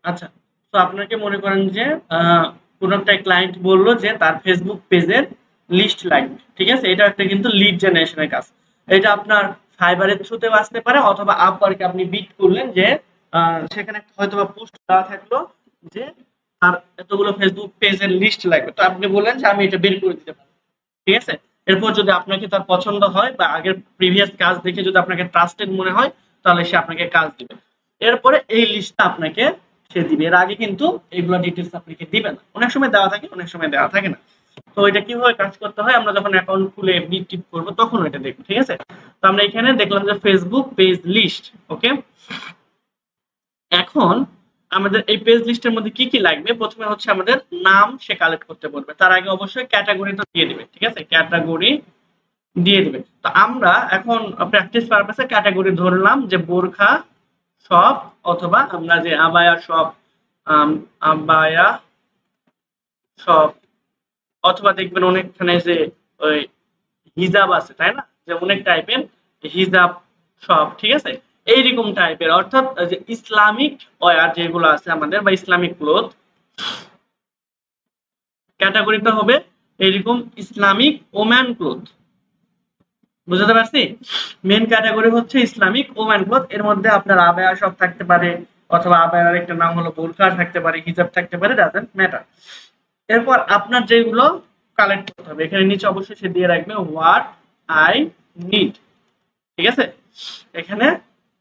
আচ্ছা, তো আপনাকে মনে করেন যে কোন একটা ক্লায়েন্ট বলল যে তার ফেসবুক পেজের লিস্ট লাগবে, ঠিক আছে? এটা একটা কিন্তু লিড জেনারেশনের কাজ। এটা আপনার ফাইবারের থ্রুতেও আসতে পারে, অথবা আপওয়ার্কে আপনি বিড করলেন যে সেখানে হয়তোবা পোস্ট দেওয়া থাকলো যে আর এতগুলো ফেসবুক পেজের লিস্ট লাগবে, তো আপনি বললেন যে আমি এটা বের করে দিতে পারি, ঠিক আছে? এরপর যদি আপনাকে তার পছন্দ হয় বা আগের প্রিভিয়াস কাজ দেখে যদি আপনাকে ট্রাস্টেড মনে হয়, তাহলে সে আপনাকে কাজ দিবে। এরপরে এই লিস্টটা আপনাকে সে দিবে। এর আগে কিন্তু এগুলো ডিটেলস আপনাকে দিবে না। অনেক সময় দেওয়া থাকে, অনেক সময় দেওয়া থাকে না। তো এটা কিভাবে কাজ করতে হয়, আমরা যখন অ্যাকাউন্ট খুলে এফডি টিপ করবো তখন এটা দেখবো, ঠিক আছে? তো আমরা এখানে দেখলাম যে ফেসবুক পেজ লিস্ট, ওকে। এখন আমাদের এই পেজ লিস্টের মধ্যে কি কি লাগবে, প্রথমে হচ্ছে আমাদের নাম সে কালেক্ট করতে বলবে, তার আগে অবশ্যই ক্যাটাগরিটা দিয়ে দিবে, ঠিক আছে? ক্যাটাগরি দিয়ে দিবে। তো আমরা এখন প্র্যাকটিস পারপাসে ক্যাটাগরি ধরলাম যে বোরখা শপ, অথবা আমরা যে আবায়া শপ, আবায়া শপ, অথবা দেখবেন অনেকখানে যে ওই হিজাব আছে, তাই না? যে অনেক টাইপের হিজাব শপ, ঠিক আছে? এইরকম টাইপের, অর্থাৎ যে ইসলামিক ওয়্যার যেগুলো আছে আমাদের, বা ইসলামিক ক্লোথ, ক্যাটাগরিটা হবে এইরকম ইসলামিক ওম্যান ক্লোথ। বুঝতে পারছি? মেন ক্যাটাগরি হচ্ছে ইসলামিক ওম্যান ক্লথ। এর মধ্যে আপনার আবায়া শপ থাকতে পারে, অথবা আবায়ার একটা নাম হলো বোরকা থাকতে পারে, হিজাব থাকতে পারে, ডাজন্ট ম্যাটার। এরপর আপনার যেগুলো কালেক্ট করতে হবে, এখানে নিচে অবশ্যই সে দিয়ে রাখবে হোয়াট আই নিড, ঠিক আছে? এখানে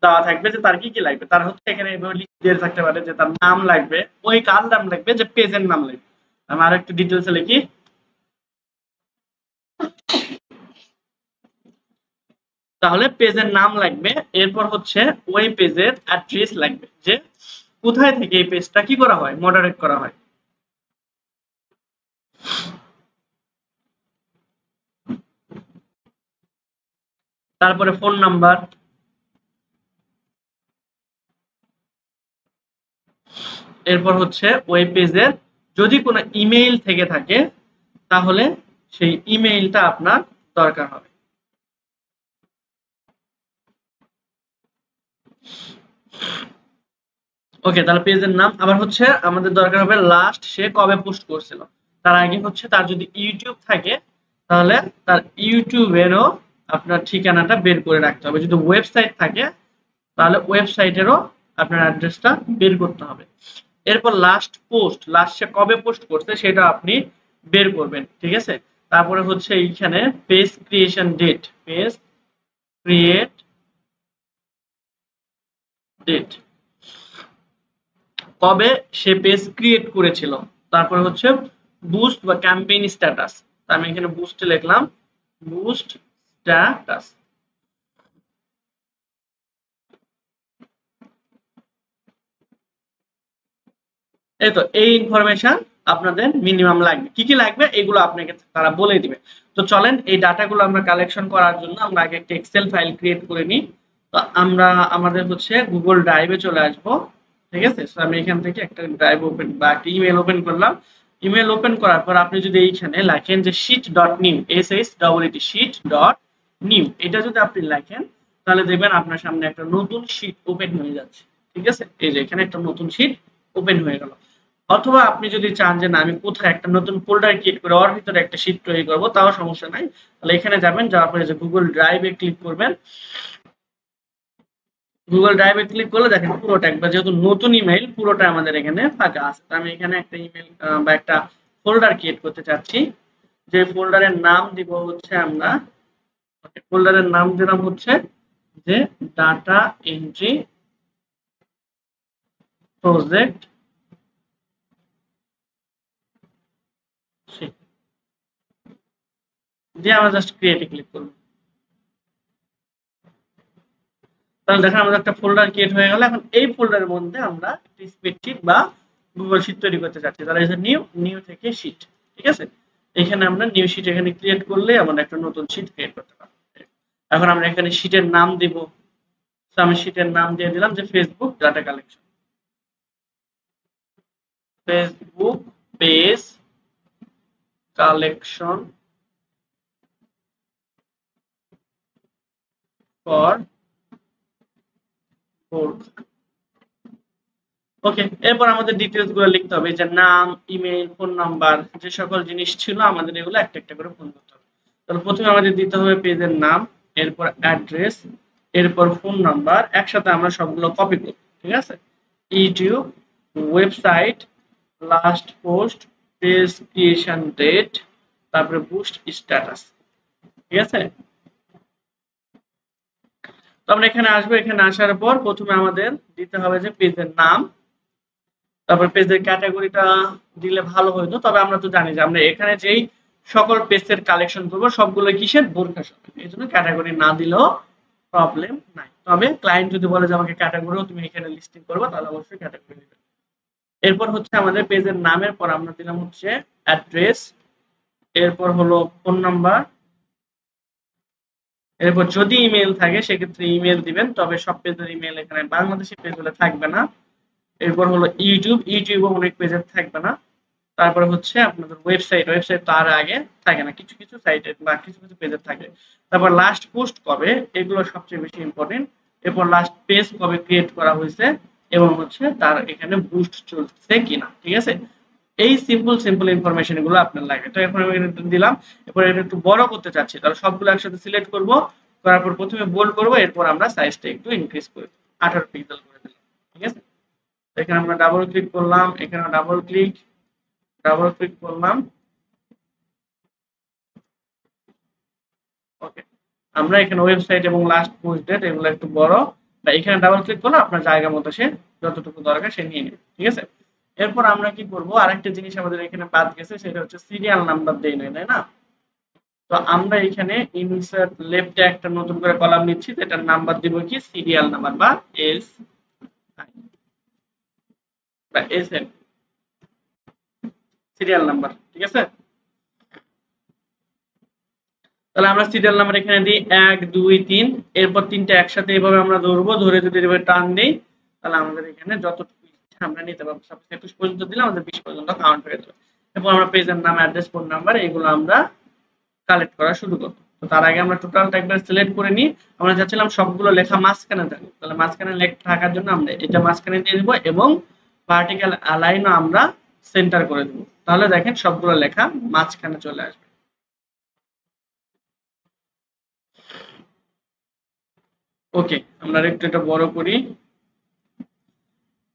দেওয়া থাকবে যে তার কি কি লাগবে। তার হচ্ছে এখানে এভাবে লিখে দিয়ে থাকতে পারে যে তার নাম লাগবে, ওই কার নাম লাগবে, যে পেজের নাম লাগবে। আমি আরো একটু ডিটেলসে লিখি। তাহলে পেজের নাম লাগবে, এরপর হচ্ছে ওই পেজের অ্যাড্রেস লাগবে, যে কোথায় থেকে এই পেজটা কি করা হয়, মডারেট করা হয়। তারপরে ফোন নাম্বার, এরপর হচ্ছে ওই পেজের যদি কোনো ইমেইল থেকে থাকে, তাহলে সেই ইমেইলটা আপনার দরকার হবে। ওকে, তাহলে পেজের নাম। আবার হচ্ছে আমাদের দরকার হবে লাস্ট সে কবে পোস্ট করছিল। তার আগে হচ্ছে তার যদি ইউটিউব থাকে, তাহলে তার ইউটিউবেরও আপনার ঠিকানাটা বের করে রাখতে হবে। যদি ওয়েবসাইট থাকে, তাহলে ওয়েবসাইটেরও আপনার অ্যাড্রেসটা বের করতে হবে। এরপর লাস্ট পোস্ট, লাস্ট সে কবে পোস্ট করছে সেটা আপনি বের করবেন, ঠিক আছে? তারপরে হচ্ছে এইখানে page creation date, page create date, কবে সে পেজ ক্রিয়েট করেছিল। তারপরে হচ্ছে বুস্ট বা ক্যাম্পেইন স্ট্যাটাস, আমি এখানে বুস্ট লিখলাম, বুস্ট স্ট্যাটাস। এই তো এই ইনফরমেশন আপনাদের মিনিমাম লাগবে। কি কি লাগবে এগুলো আপনাকে তারা বলে দিবে। তো চলেন এই ডাটাগুলো আমরা কালেকশন করার জন্য আমরা আগে একটা এক্সেল ফাইল ক্রিয়েট করে নিই। তো আমরা আমাদের হচ্ছে গুগল ড্রাইভে চলে আসব, ঠিক আছে? তো আমি এখান থেকে একটা ড্রাইভ ওপেন বা একটা ইমেল ওপেন করলাম। ইমেল ওপেন করার পর আপনি যদি এইখানে লেখেন যে sheet dot new, S S double E T, sheet dot new, এটা যদি আপনি লেখেন, তাহলে দেখবেন আপনার সামনে একটা নতুন শিট ওপেন হয়ে যাচ্ছে, ঠিক আছে? এই যে এখানে একটা নতুন শিট ওপেন হয়ে গেল। অথবা আপনি যদি চান যে না আমি কোথায় একটা নতুন ফোল্ডার ক্রিয়েট করে ওর ভিতরে একটা শীট তৈরি করব, তাও সমস্যা নাই। তাহলে এখানে যাবেন, যাওয়ার পরে যে গুগল ড্রাইভে ক্লিক করবেন। গুগল ড্রাইভে ক্লিক করলে দেখেন পুরোটা একবার, যেহেতু নতুন ইমেইল, পুরোটা আমাদের এখানে ফাঁকা আছে। তো আমি এখানে একটা ইমেল বা একটা ফোল্ডার ক্রিয়েট করতে চাচ্ছি। যে ফোল্ডারের নাম দিব হচ্ছে আমরা, ফোল্ডারের নাম দিলাম হচ্ছে যে ডাটা এন্ট্রি প্রজেক্ট, দিয়ে আমরা জাস্ট ক্রিয়েটে ক্লিক করব। তাহলে দেখেন আমাদের একটা ফোল্ডার ক্রিয়েট হয়ে গেল। এখন এই ফোল্ডারের মধ্যে আমরা স্প্রেডশিট বা গুগল শীট তৈরি করতে চাচ্ছি, তাহলে এই যে নিউ, নিউ থেকে শীট, ঠিক আছে? এখানে আমরা নিউ শীট এখানে ক্রিয়েট করলে আমরা একটা নতুন শীট ক্রিয়েট করতে পারবো। এখন আমরা এখানে শীটের নাম দিব। তো আমি শীটের নাম দিয়ে দিলাম যে Facebook data collection, Facebook page collection for board. Okay, এরপর আমাদের ডিটেলস গুলো লিখতে হবে, যে নাম, ইমেল, ফোন নাম্বার, যে সকল জিনিস ছিল আমাদের এগুলো একটা একটা করে পূরণ করতে হবে। তাহলে প্রথমে আমাদের দিতে হবে পেজের নাম, এরপর অ্যাড্রেস, এরপর ফোন নাম্বার, একসাথে আমরা সবগুলো কপি করব, ঠিক আছে। YouTube, website, last post, page creation date, তারপরে বুস্ট স্ট্যাটাস, ঠিক আছে। তো আমরা এখানে আসবো, এখানে আসার পর প্রথমে আমাদের দিতে হবে যে পেজের নাম, তারপর পেজের ক্যাটাগরিটা দিলে ভালো হতো, তবে আমরা তো জানি যে আমরা এখানে যেই সকল পেজের কালেকশন করব সবগুলো কিসের, বোরখা শপের, এই জন্য ক্যাটাগরি না দিলেও প্রবলেম নাই। তবে ক্লায়েন্ট যদি বলে যে আমাকে ক্যাটাগরিও তুমি এখানে লিস্টিং করবে, তাহলে অবশ্যই ক্যাটাগরি দিবে। এরপর হচ্ছে আমাদের পেজের নামের পর আমরা দিলাম হচ্ছে অ্যাড্রেস, এরপর হলো ফোন নাম্বার, এরপর যদি ইমেল থাকে সেক্ষেত্রে ইমেল দিবেন, তবে সব পেজের ইমেল এখানে বাংলাদেশি পেজ হলে থাকবে না। এরপর হলো ইউটিউবও অনেক পেজের থাকবে না। তারপরে হচ্ছে আপনাদের ওয়েবসাইট তার আগে থাকে না, কিছু কিছু সাইটে বা কিছু কিছু পেজের থাকে। তারপর লাস্ট পোস্ট কবে, এগুলো সবচেয়ে বেশি ইম্পর্টেন্ট। এরপর লাস্ট পেজ কবে ক্রিয়েট করা হয়েছে এবং হচ্ছে তার এখানে বুস্ট চলছে কিনা, ঠিক আছে। এই সিম্পল ইনফরমেশন গুলো আপনার লাগে। তো এখন আমি দিলাম, এরপর এটা একটু বড় করতে চাচ্ছি, তাহলে সবগুলো একসাথে সিলেক্ট করব, করার পর প্রথমে বোল্ড করব, এরপর আমরা সাইজটা একটু ইনক্রিজ করে 18 পিক্সেল করে দিলাম, ঠিক আছে। এখানে আমরা ডাবল ক্লিক করলাম, এখানে ডাবল ক্লিক করলাম, ওকে। আমরা এখানে ওয়েবসাইট এবং লাস্ট পোস্ট ডেট এগুলো একটু বড়, বা এখানে ডাবল ক্লিক করলে আপনার জায়গা মতো সে যতটুকু দরকার সে নিয়ে নেবে, ঠিক আছে। এরপর আমরা কি করব, আরেকটা জিনিস আমাদের এখানে বাদ গেছে, সেটা হচ্ছে সিরিয়াল নাম্বার দেই নাই, তাই না। তো আমরা এখানে ইনসার্ট লেফটে একটা নতুন করে কলাম নিচ্ছি, যেটার নাম্বার দিব কি সিরিয়াল নাম্বার বা এস বা এস এন, সিরিয়াল নাম্বার, ঠিক আছে। তাহলে আমরা সিরিয়াল নাম্বার এখানে দিই 1 2 3, এরপর তিনটা একসাথে এভাবে আমরা ধরবো, ধরে যদি এভাবে টান দিই তাহলে আমাদের এখানে যতটুকু ইচ্ছা আমরা নিতে পারবো। সাপোজ 21 পর্যন্ত দিলে আমাদের 20 পর্যন্ত কাউন্ট হয়ে যাবে। এরপর আমরা পেজের নাম, অ্যাড্রেস, ফোন নাম্বার এগুলো আমরা কালেক্ট করা শুরু করব। তো তার আগে আমরা টোটালটা একবার সিলেক্ট করে নিই। আমরা চাচ্ছিলাম সবগুলো লেখা মাঝখানে থাকে, তাহলে মাঝখানে লেখা থাকার জন্য আমরা এটা মাঝখানে দিয়ে দিব এবং ভার্টিক্যাল অ্যালাইনও আমরা সেন্টার করে দেব, তাহলে দেখেন সবগুলো লেখা মাঝখানে চলে আসবে। ওকে, আমরা একটু এটা বড় করি।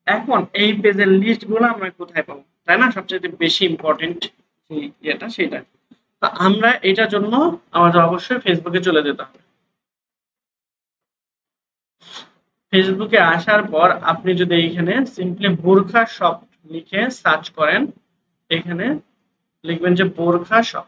এখন এই পেজের লিস্ট গুলো আমরা কোথায় পাবো, তাই না, সবচেয়ে বেশি ইম্পর্টেন্ট যেটা সেটা। তো আমরা এটার জন্য আমাদের অবশ্যই ফেসবুকে চলে যেতে হবে। ফেসবুকে আসার পর আপনি যদি এইখানে সিম্পলি বোরখা শপ লিখে সার্চ করেন, এখানে লিখবেন যে বোরখা শপ,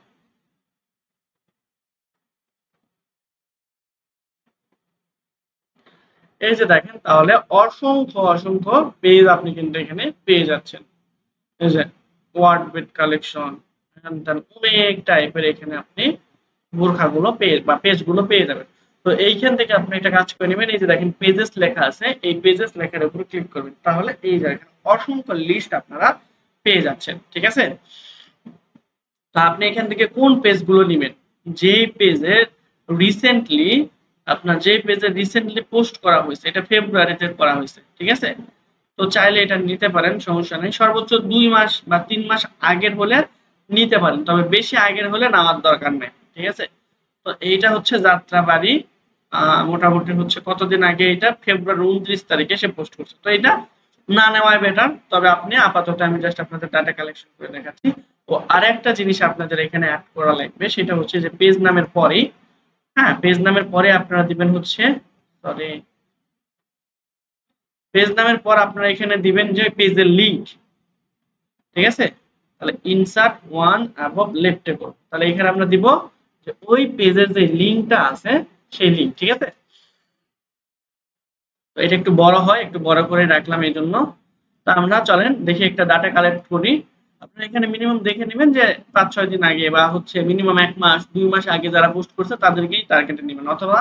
এই যে দেখেন, তাহলে অসংখ্য পেজ আপনি কিন্তু এখানে পেয়ে যাচ্ছেন। এই যে ওয়ার্ডবেড কালেকশন, অনেক টাইপের এখানে আপনি বোরখাগুলো পেয়ে বা পেজগুলো পেয়ে যাবেন। তো এইখান থেকে আপনি একটা কাজ করে নেবেন, এই যে দেখেন পেজেস লেখা আছে, এই পেজেস লেখার উপর ক্লিক করবেন, তাহলে এই যে অসংখ্য লিস্ট আপনারা পেয়ে যাচ্ছেন, ঠিক আছে। তো আপনি এখান থেকে কোন পেজগুলো নেবেন, যে পেজে রিসেন্টলি পোস্ট করা হয়েছে, এটা ফেব্রুয়ারিতে করা হয়েছে, ঠিক আছে। তো চাইলে এটা নিতে পারেন, সমস্যা নেই। সর্বোচ্চ 2 মাস বা 3 মাস আগের হলে নিতে পারেন, তবে বেশি আগের হলে নেওয়ার দরকার নেই, ঠিক আছে। তো এইটা হচ্ছে যাত্রাবাড়ি, মোটামুটি হচ্ছে কতদিন আগে, এটা ফেব্রুয়ারি 29 তারিখে সে পোস্ট করছে, তো এটা না নেওয়াই বেটার। তবে আপনি আপাতত আমি জাস্ট আপনাদের ডাটা কালেকশন করে দেখাচ্ছি। ও আরেকটা জিনিস আপনাদের এখানে অ্যাড করা লাগবে, সেটা হচ্ছে যে পেজ নামের পরেই, হ্যাঁ, পেজ নামের পরে আপনারা দিবেন হচ্ছে, সরি, পেজ নামের পর আপনারা এখানে দিবেন যে পেজের লিংক, ঠিক আছে। তাহলে insert one above left tab, তাহলে এখানে আমরা দিব যে ওই পেজের যে লিংকটা আছে সেই লিংক, ঠিক আছে। তো এটা একটু বড় হয়, একটু বড় করে রাখলাম এই জন্য। তো আমরা চলেন দেখি একটা ডাটা কালেক্ট করি। আপনারা এখানে মিনিমাম দেখে নেবেন যে 5-6 দিন আগে বা হচ্ছে মিনিমাম 1 মাস 2 মাস আগে যারা পোস্ট করছে তাদেরকেই টার্গেটে নেবেন, অথবা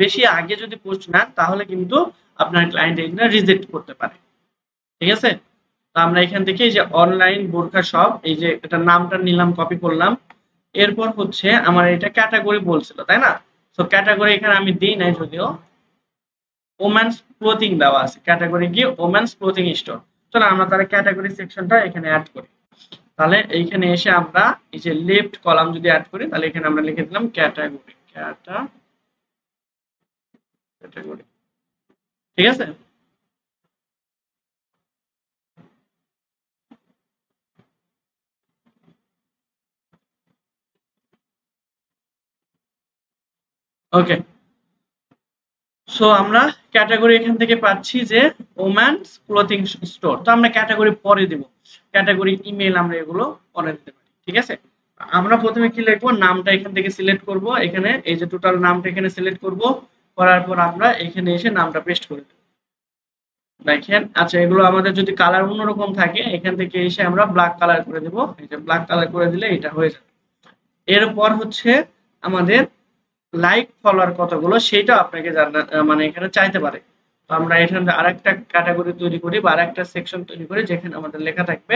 বেশি আগে যদি পোস্ট নেন তাহলে কিন্তু আপনার ক্লায়েন্ট এগুলো রিজেক্ট করতে পারে, ঠিক আছে। তো আমরা এখান থেকে এই যে অনলাইন বোরখা শপ, এই যে এটা নামটা নিলাম, কপি করলাম। এরপর হচ্ছে আমার এটা ক্যাটাগরি বলছিল, তাই না। তো ক্যাটাগরি এখানে আমি দিই নাই, যদিও ওমেন্স ক্লোথিং দেওয়া আছে, ক্যাটাগরি কি ওমেন্স ক্লোথিং স্টোর। তো চলো আমরা তাহলে ক্যাটাগরি সেকশনটা এখানে অ্যাড করি। তাহলে এইখানে এসে আমরা এই যে লেফট কলাম যদি অ্যাড করি তাহলে এখানে আমরা লিখে দিলাম ক্যাটাগরি, ক্যাটাগরি, ঠিক আছে। ওকে, সো আমরা ক্যাটাগরি এখান থেকে পাচ্ছি যে ওম্যানস ক্লোথিং স্টোর। তো আমরা ক্যাটাগরি পরে দিব, ক্যাটাগরি ইমেল আমরা এগুলো পরে দিতে পারি, ঠিক আছে। আমরা প্রথমে কি লিখবো, নামটা এখান থেকে সিলেক্ট করব, এখানে এই যে টোটাল নামটা এখানে সিলেক্ট করব, করার পর আমরা এখানে এসে নামটা পেস্ট করে দেব। দেখেন, আচ্ছা এগুলো আমাদের যদি কালার অন্যরকম থাকে এখান থেকে এসে আমরা ব্ল্যাক কালার করে দেব, এই যে ব্ল্যাক কালার করে দিলে এটা হয়ে যাবে। এরপর হচ্ছে আমাদের লাইক ফলোয়ার কতগুলো সেটা আপনাকে মানে এখানে চাইতে পারে। তো আমরা এখানে আরেকটা ক্যাটাগরি তৈরি করি বা আরেকটা সেকশন তৈরি করি যেখানে আমাদের লেখা থাকবে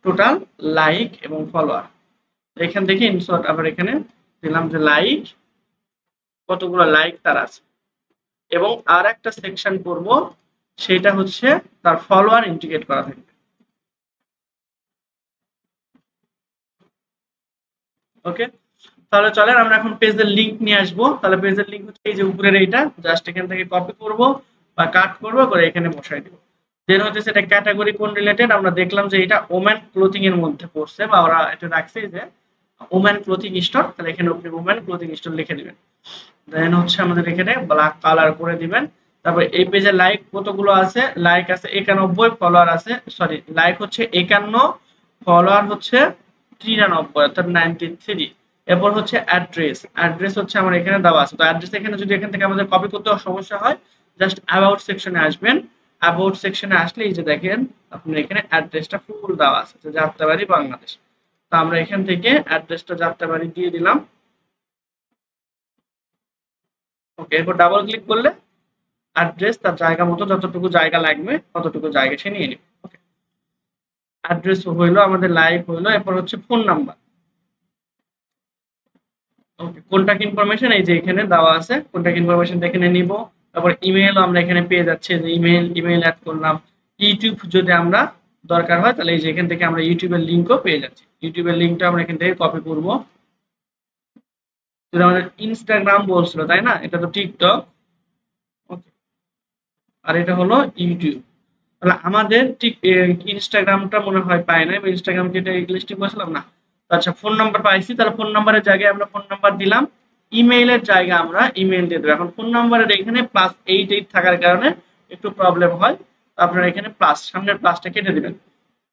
টোটাল লাইক এবং ফলোয়ার। এখান থেকে ইনসার্ট আবার এখানে দিলাম যে লাইক, কতগুলো লাইক তার আছে, এবং আর একটা সেকশন করব সেটা হচ্ছে তার ফলোয়ার ইন্ডিকেট করা থাকবে। ওকে, তাহলে চলেন আমরা এখন পেজের লিংক নিয়ে আসবো। তাহলে পেজের লিংক হচ্ছে এই যে উপরের এইটা, জাস্ট এখান থেকে কপি করব বা কাট করব করে এখানে বসাই দিব। দেন হচ্ছে এটা ক্যাটাগরি কোন রিলেটেড, আমরা দেখলাম যে এটা ওমেন ক্লোথিং এর মধ্যে পড়ছে বা ওরা এটা রাখছে যে ওমেন ক্লোথিং স্টোর, তাহলে এখানে আপনি ওমেন ক্লোথিং স্টোর লিখে দিবেন। দেন হচ্ছে আমাদের এখানে ব্ল্যাক কালার করে দিবেন। তারপর এই পেজে লাইক কতগুলো আছে, লাইক আছে 91, ফলোয়ার আছে সরি লাইক হচ্ছে 51, ফলোয়ার হচ্ছে 93 অর্থাৎ 93। এরপর হচ্ছে অ্যাড্রেস, অ্যাড্রেস হচ্ছে আমার এখানে দেওয়া আছে। তো অ্যাড্রেস এখানে যদি এখান থেকে আমাদের কপি করতে সমস্যা হয় জাস্ট অ্যাবাউট সেকশনে আসবেন, অ্যাবাউট সেকশনে আসলে এই যে দেখেন আপনার এখানে অ্যাড্রেসটা ফুল দেওয়া আছে যে যাত্রাবাড়ি বাংলাদেশ। তো আমরা এখান থেকে অ্যাড্রেসটা যাত্রাবাড়ি দিয়ে দিলাম। ওকে, এরপর ডাবল ক্লিক করলে অ্যাড্রেস তার জায়গা মতো যতটুকু জায়গা লাগবে ততটুকু জায়গা সে নিয়ে নেবে। ওকে, অ্যাড্রেস হইলো, আমাদের লাইক হইলো, এরপর হচ্ছে ফোন নাম্বার। ওকে, কন্টাক্ট ইনফরমেশন এই যে এখানে দেওয়া আছে, কন্টাক্ট ইনফরমেশন এখানে নিব। তারপর ইমেলও আমরা এখানে পেয়ে যাচ্ছি যে ইমেল অ্যাড করলাম। ইউটিউব যদি আমরা দরকার হয় তাহলে এই যে এখান থেকে আমরা ইউটিউবের লিংকও পেয়ে যাচ্ছি, ইউটিউবের লিংকটা আমরা এখান থেকে কপি করব। যদি আমাদের ইনস্টাগ্রাম বলছিল তাই না, এটা তো টিকটক, ওকে, আর এটা হলো ইউটিউব। তাহলে আমাদের ঠিক ইনস্টাগ্রামটা মনে হয় পাই না, ইনস্টাগ্রাম যেটা লিস্টিং করেছিলাম না। আচ্ছা, ফোন নাম্বার পাইছি, তাহলে ফোন নাম্বারের জায়গায় আমরা ফোন নাম্বার দিলাম, ইমেইলের জায়গায় আমরা ইমেইল দিয়ে দেবো। এখন ফোন নাম্বারের এখানে +88 থাকার কারণে একটু প্রবলেম হয়, আপনারা এখানে প্লাস সামনের প্লাসটা কেটে দিবেন।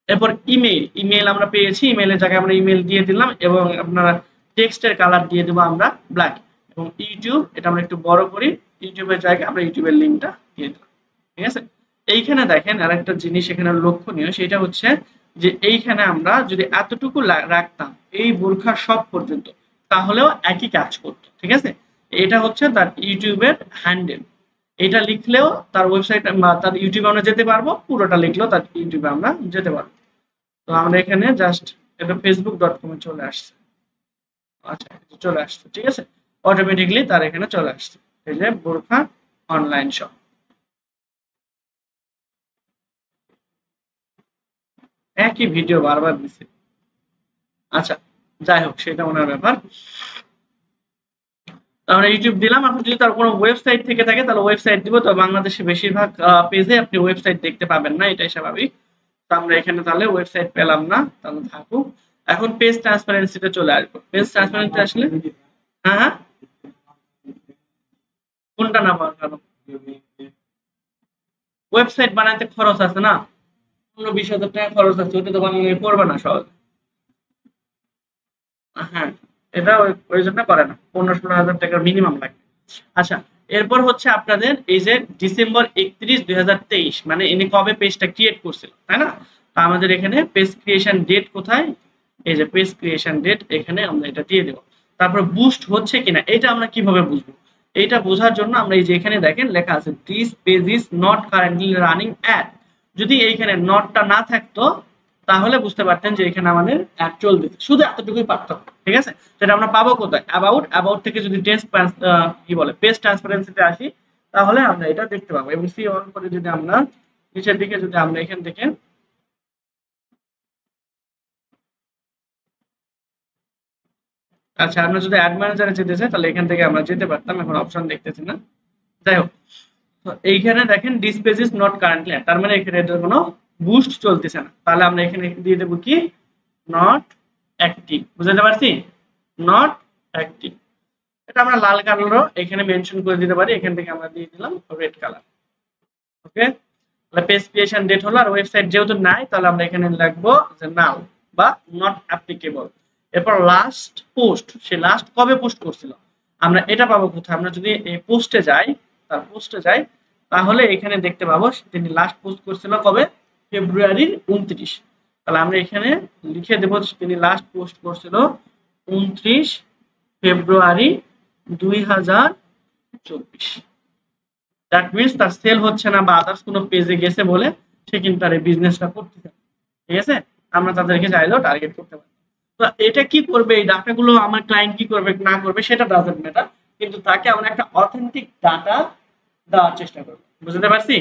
এরপর ইমেইল, ইমেইল আমরা পেয়েছি, ইমেইলের জায়গায় আমরা ইমেইল দিয়ে দিলাম এবং আপনারা টেক্সটের কালার দিয়ে দেবো আমরা ব্ল্যাক। এবং ইউটিউব এটা আমরা একটু বড় করি, ইউটিউবের জায়গায় আমরা ইউটিউবের লিঙ্কটা দিয়ে দিলাম, ঠিক আছে। এইখানে দেখেন আরেকটা জিনিস এখানে লক্ষণীয়, সেটা হচ্ছে যে এইখানে আমরা যদি এতটুকু রাখতাম এই বোরখা সব পর্যন্ত তাহলেও একই কাজ করতো, ঠিক আছে। এটা হচ্ছে তার ইউটিউবের হ্যান্ডেল, এটা লিখলেও তার ওয়েবসাইট বা তার ইউটিউবে আমরা যেতে পারবো, পুরোটা লিখলেও তার ইউটিউবে আমরা যেতে পারবো। তো আমরা এখানে জাস্ট এটা facebook.com এ চলে আসছে। আচ্ছা, চলে আসছে, ঠিক আছে, অটোমেটিকলি তার এখানে চলে আসছে এই যে বোরখা অনলাইন শপ। একই ভিডিও বারবার দিছে, আচ্ছা যাই হোক সেটা ওনার ব্যাপার। আমরা ইউটিউব দিলাম, এখন যদি তার কোনো ওয়েবসাইট থেকে থাকে তাহলে ওয়েবসাইট দিব। তো বাংলাদেশে বেশিরভাগ পেজে আপনি ওয়েবসাইট দেখতে পাবেন না, এটাই স্বাভাবিক। তো আমরা এখানে তাহলে ওয়েবসাইট পেলাম না, তাহলে থাকুক। এখন পেজ ট্রান্সপারেন্সিতে চলে আসবো। পেজ ট্রান্সপারেন্সি আসলে হ্যাঁ হ্যাঁ, কোনটা না কেন, ওয়েবসাইট বানাইতে খরচ আছে না, 15-20 হাজার টাকা খরচ আছে, ওটা তো বানালে পড়বে না সহজ। হ্যাঁ, এটা ওই জন্য করে না, 15-16 হাজার টাকার মিনিমাম লাগে। আচ্ছা, এরপর হচ্ছে আপনাদের এই যে ডিসেম্বর 31, 2023 মানে ইনি কবে পেজটা ক্রিয়েট করছিল তাই না। তো আমাদের এখানে পেজ ক্রিয়েশন ডেট কোথায়, এই যে পেজ ক্রিয়েশন ডেট, এখানে আমরা এটা দিয়ে দেব। তারপর বুস্ট হচ্ছে কিনা এটা আমরা কিভাবে বুঝবো, এটা বোঝার জন্য আমরা এই যে এখানে দেখেন লেখা আছে this page is not currently running ad, যদি এইখানে নটটা না থাকতো তাহলে বুঝতে পারতেন যে এখানে আমাদের অ্যাড চলবে, শুধু এতটুকুই পার্থক্য, ঠিক আছে। সেটা আমরা পাবো কোথায়, অ্যাবাউট থেকে যদি কি বলে পেজ ট্রান্সপারেন্সিতে আসি তাহলে আমরা এটা দেখতে পাবো। এবং সি অন করে যদি আমরা নিচের দিকে যদি আমরা এখান থেকে আচ্ছা, আমরা যদি অ্যাড ম্যানেজারে যেতে চাই তাহলে এখান থেকে আমরা যেতে পারতাম, এখন অপশন দেখতেছি না। যাই হোক, তো এইখানে দেখেন this page is not currently, তার মানে এখানে এটার কোনো বুস্ট চলতেছে না। তাহলে আমরা এখানে দিয়ে দেবো কি, নট অ্যাক্টিভ। বুঝতে পারছি, নট অ্যাক্টিভ। এটা আমরা লাল কালারও এখানে মেনশন করে দিতে পারি, এখান থেকে আমরা দিয়ে দিলাম রেড কালার। ওকে, তাহলে পেজ ক্রিয়েশন ডেট হলো, আর ওয়েবসাইট যেহেতু নাই তাহলে আমরা এখানে লিখবো যে নাও বা নট অ্যাপ্লিকেবল। এরপর লাস্ট পোস্ট, সে লাস্ট কবে পোস্ট করছিল আমরা এটা পাবো কোথায়, আমরা যদি এই পোস্টে যাই, তার পোস্টে যাই, তাহলে এখানে দেখতে পাবো তিনি লাস্ট পোস্ট করছিল কবে, ফেব্রুয়ারির 29। তাহলে আমরা এখানে লিখে দেবো তিনি লাস্ট পোস্ট করছিল 29 ফেব্রুয়ারি 2024। দ্যাট মিন্স তার সেল হচ্ছে না বা আদার্স কোনো পেজে গেছে বলে সে কিন্তু তার এই বিজনেসটা করতেছে। ঠিক আছে, আমরা তাদেরকে চাইলেও টার্গেট করতে পারি। তো এটা কি করবে, এই ডাটাগুলো আমার ক্লায়েন্ট কি করবে না করবে সেটা ডাজন্ট ম্যাটার, কিন্তু তাকে আমরা একটা অথেন্টিক ডাটা দেওয়ার চেষ্টা করব। বুঝতে পারছি,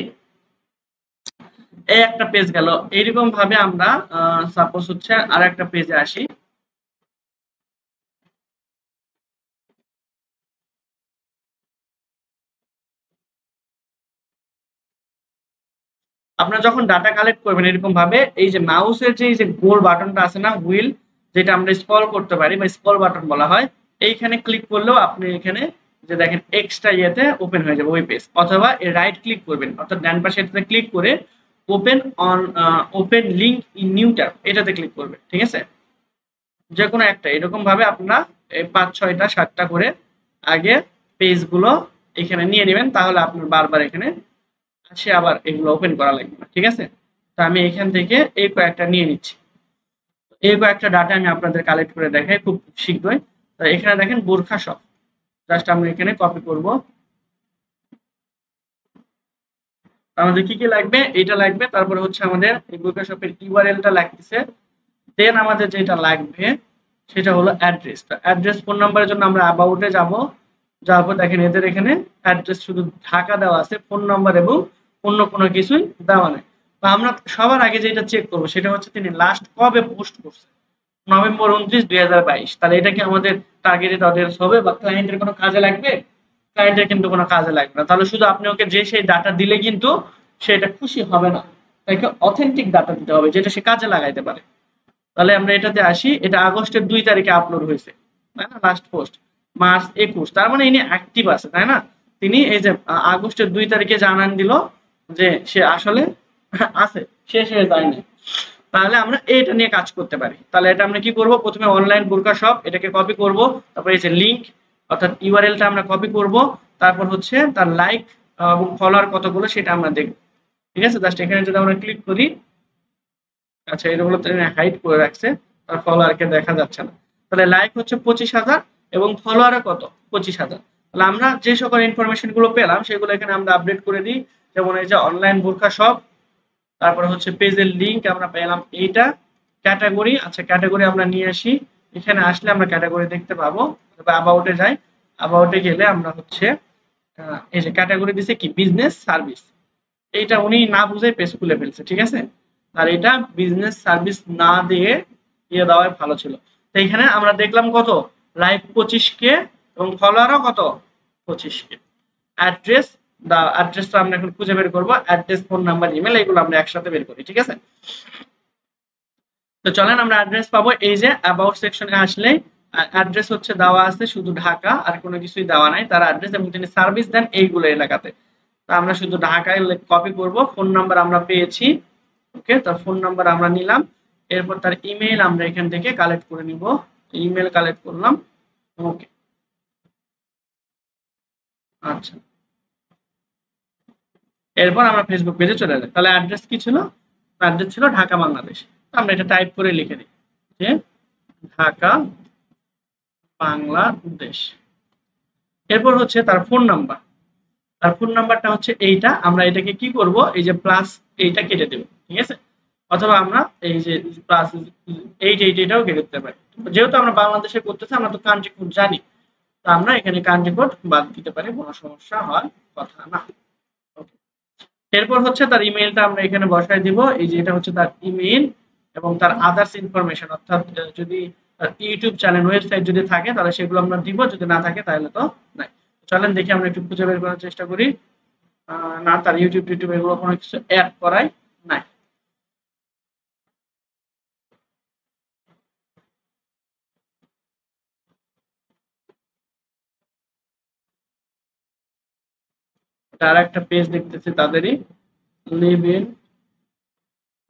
এই একটা পেজ গেল। এইরকম ভাবে আমরা সাপোজ হচ্ছে আর একটা পেজে আসি। আপনারা যখন ডাটা কালেক্ট করবেন এরকম ভাবে, এই যে মাউসের যে এই যে গোল বাটনটা আছে না, হুইল, যেটা আমরা স্ক্রল করতে পারি বা স্ক্রল বাটন বলা হয়, এইখানে ক্লিক করলেও আপনি এখানে যে দেখেন এক্সট্রা ইয়েতে ওপেন হয়ে যাবে ওই পেজ, অথবা রাইট ক্লিক করবেন অর্থাৎ ডান পাশে এটাতে ক্লিক করে open on open link in new tab এটাতে ক্লিক করবেন। ঠিক আছে, যে কোনো একটা এরকম ভাবে আপনারা 5, 6টা 7টা করে আগে পেজগুলো এখানে নিয়ে নেবেন, তাহলে আপনার বারবার এখানে সে আবার এগুলো ওপেন করা লাগবে না। ঠিক আছে, তো আমি এখান থেকে এই কয়েকটা নিয়ে নিচ্ছি, এই কয়েকটা ডাটা আমি আপনাদের কালেক্ট করে দেখাই খুব শীঘ্রই। তো এখানে দেখেন বোরখা শপ, জাস্ট আমরা এখানে কপি করব। আমাদের কি কি লাগবে, এটা লাগবে, তারপরে হচ্ছে আমাদের এই বোরখা শপের ইউআরএলটা লাগতেছে, দেন আমাদের যেটা লাগবে সেটা হলো অ্যাড্রেস। তো অ্যাড্রেস ফোন নাম্বারের জন্য আমরা অ্যাবাউটে যাব, যাওয়ার পর দেখেন এদের এখানে অ্যাড্রেস শুধু ঢাকা দেওয়া আছে, ফোন নাম্বার এবং অন্য কোনো কিছুই দেওয়া নেই। তো আমরা সবার আগে যেটা চেক করবো সেটা হচ্ছে তিনি লাস্ট কবে পোস্ট করছে, নভেম্বর 29, 2022। তাহলে এটা কি আমাদের টার্গেটেড অডিয়েন্স হবে বা ক্লায়েন্টের কোনো কাজে লাগবে? ক্লায়েন্টের কিন্তু কোনো কাজে লাগবে না। তাহলে শুধু আপনি ওকে যে সেই ডাটা দিলে কিন্তু সে এটা খুশি হবে না, তাকে অথেন্টিক ডাটা দিতে হবে যেটা সে কাজে লাগাইতে পারে। তাহলে আমরা এটাতে আসি, এটা আগস্টের 2 তারিখে আপলোড হয়েছে, তাই না, লাস্ট পোস্ট মার্চ 21, তার মানে ইনি অ্যাক্টিভ আছে, তাই না। তিনি এই যে আগস্টের 2 তারিখে জানান দিল যে সে আসলে আছে, শেষ হয়ে যায়নি। তাহলে আমরা এটা নিয়ে কাজ করতে পারি। তাহলে এটা আমরা কি করব, প্রথমে অনলাইন বোরকা শপ এটাকে কপি করব, তারপর এই যে লিংক অর্থাৎ ইউআরএলটা আমরা কপি করব, তারপর হচ্ছে তার লাইক এবং ফলোয়ার কতগুলো সেটা আমরা দেখব। ঠিক আছে, জাস্ট এখানে যদি আমরা ক্লিক করি, আচ্ছা এগুলো তো হাইড করে রাখছে, তার ফলোয়ারকে দেখা যাচ্ছে না। তাহলে লাইক হচ্ছে 25,000 এবং ফলোয়ারও কত, 25,000। তাহলে আমরা যে সকল ইনফরমেশন গুলো পেলাম সেগুলো এখানে আমরা আপডেট করে দিই। যেমন এই যে অনলাইন বোরকা শপ, তারপরে হচ্ছে পেজের লিংক আমরা পেলাম এইটা, ক্যাটাগরি, আচ্ছা ক্যাটাগরি আমরা নিয়ে আসি, এখানে আসলে আমরা ক্যাটাগরি দেখতে পাবো। তবে অ্যাবাউটে যাই, অ্যাবাউটে গেলে আমরা হচ্ছে এই যে ক্যাটাগরি দিছে কি বিজনেস সার্ভিস, এইটা উনি না বুঝে পেজ খুলে ফেলছে। ঠিক আছে, আর এটা বিজনেস সার্ভিস না দিয়ে দিয়ে দেওয়াই ভালো ছিল। তো এখানে আমরা দেখলাম কত, লাইক 25K এবং ফলোয়ারও কত, 25K। অ্যাড্রেস, দা অ্যাড্রেসটা আমরা এখন খুঁজে বের করব, অ্যাড্রেস, ফোন নাম্বার, ইমেল এগুলো আমরা একসাথে বের করি। ঠিক আছে, তো চলেন আমরা অ্যাড্রেস পাবো এই যে অ্যাবাউট সেকশনে আসলে অ্যাড্রেস হচ্ছে দেওয়া আছে শুধু ঢাকা, আর কোনো কিছুই দেওয়া নাই তার অ্যাড্রেস, এবং তিনি সার্ভিস দেন এইগুলো এলাকাতে। তো আমরা শুধু ঢাকায় কপি করব, ফোন নাম্বার আমরা পেয়েছি, ওকে, তার ফোন নাম্বার আমরা নিলাম, এরপর তার ইমেল আমরা এখান থেকে কালেক্ট করে নিব, ইমেল কালেক্ট করলাম, ওকে। আচ্ছা, এরপর আমরা ফেসবুক পেজে চলে যাই। তাহলে অ্যাড্রেস কি ছিল, অ্যাড্রেস ছিল ঢাকা বাংলাদেশ। আমরা এটা টাইপ করে লিখে দিই যে ঢাকা বাংলাদেশ। এরপর হচ্ছে তার ফোন নাম্বার, তার ফোন নাম্বারটা হচ্ছে এইটা, আমরা এটাকে কি করব, এই যে প্লাস এইটা কেটে দেব। ঠিক আছে, অথবা আমরা এই যে প্লাস 8 এটাও কেটে দিতে পারি, যেহেতু আমরা বাংলাদেশে করতেছি আমরা তো কান্ট্রি কোড জানি, তো আমরা এখানে কান্ট্রি কোড বাদ দিতে পারি, কোনো সমস্যা হওয়ার কথা না। এরপর হচ্ছে তার ইমেইলটা আমরা এখানে বসায় দিব, এই যে এটা হচ্ছে তার ইমেইল এবং তার আদার্স ইনফরমেশন, অর্থাৎ যদি ইউটিউব চ্যানেল ওয়েবসাইট যদি থাকে তাহলে সেগুলো আমরা দিব, যদি না থাকে তাহলে তো নাই। চলেন দেখি আমরা একটু খুঁজে বের করার চেষ্টা করি। না, তার ইউটিউব এগুলো কোনো কিছু অ্যাড করাই নাই। তার একটা পেজ দেখতেছি তাদেরই, লিভ ইন।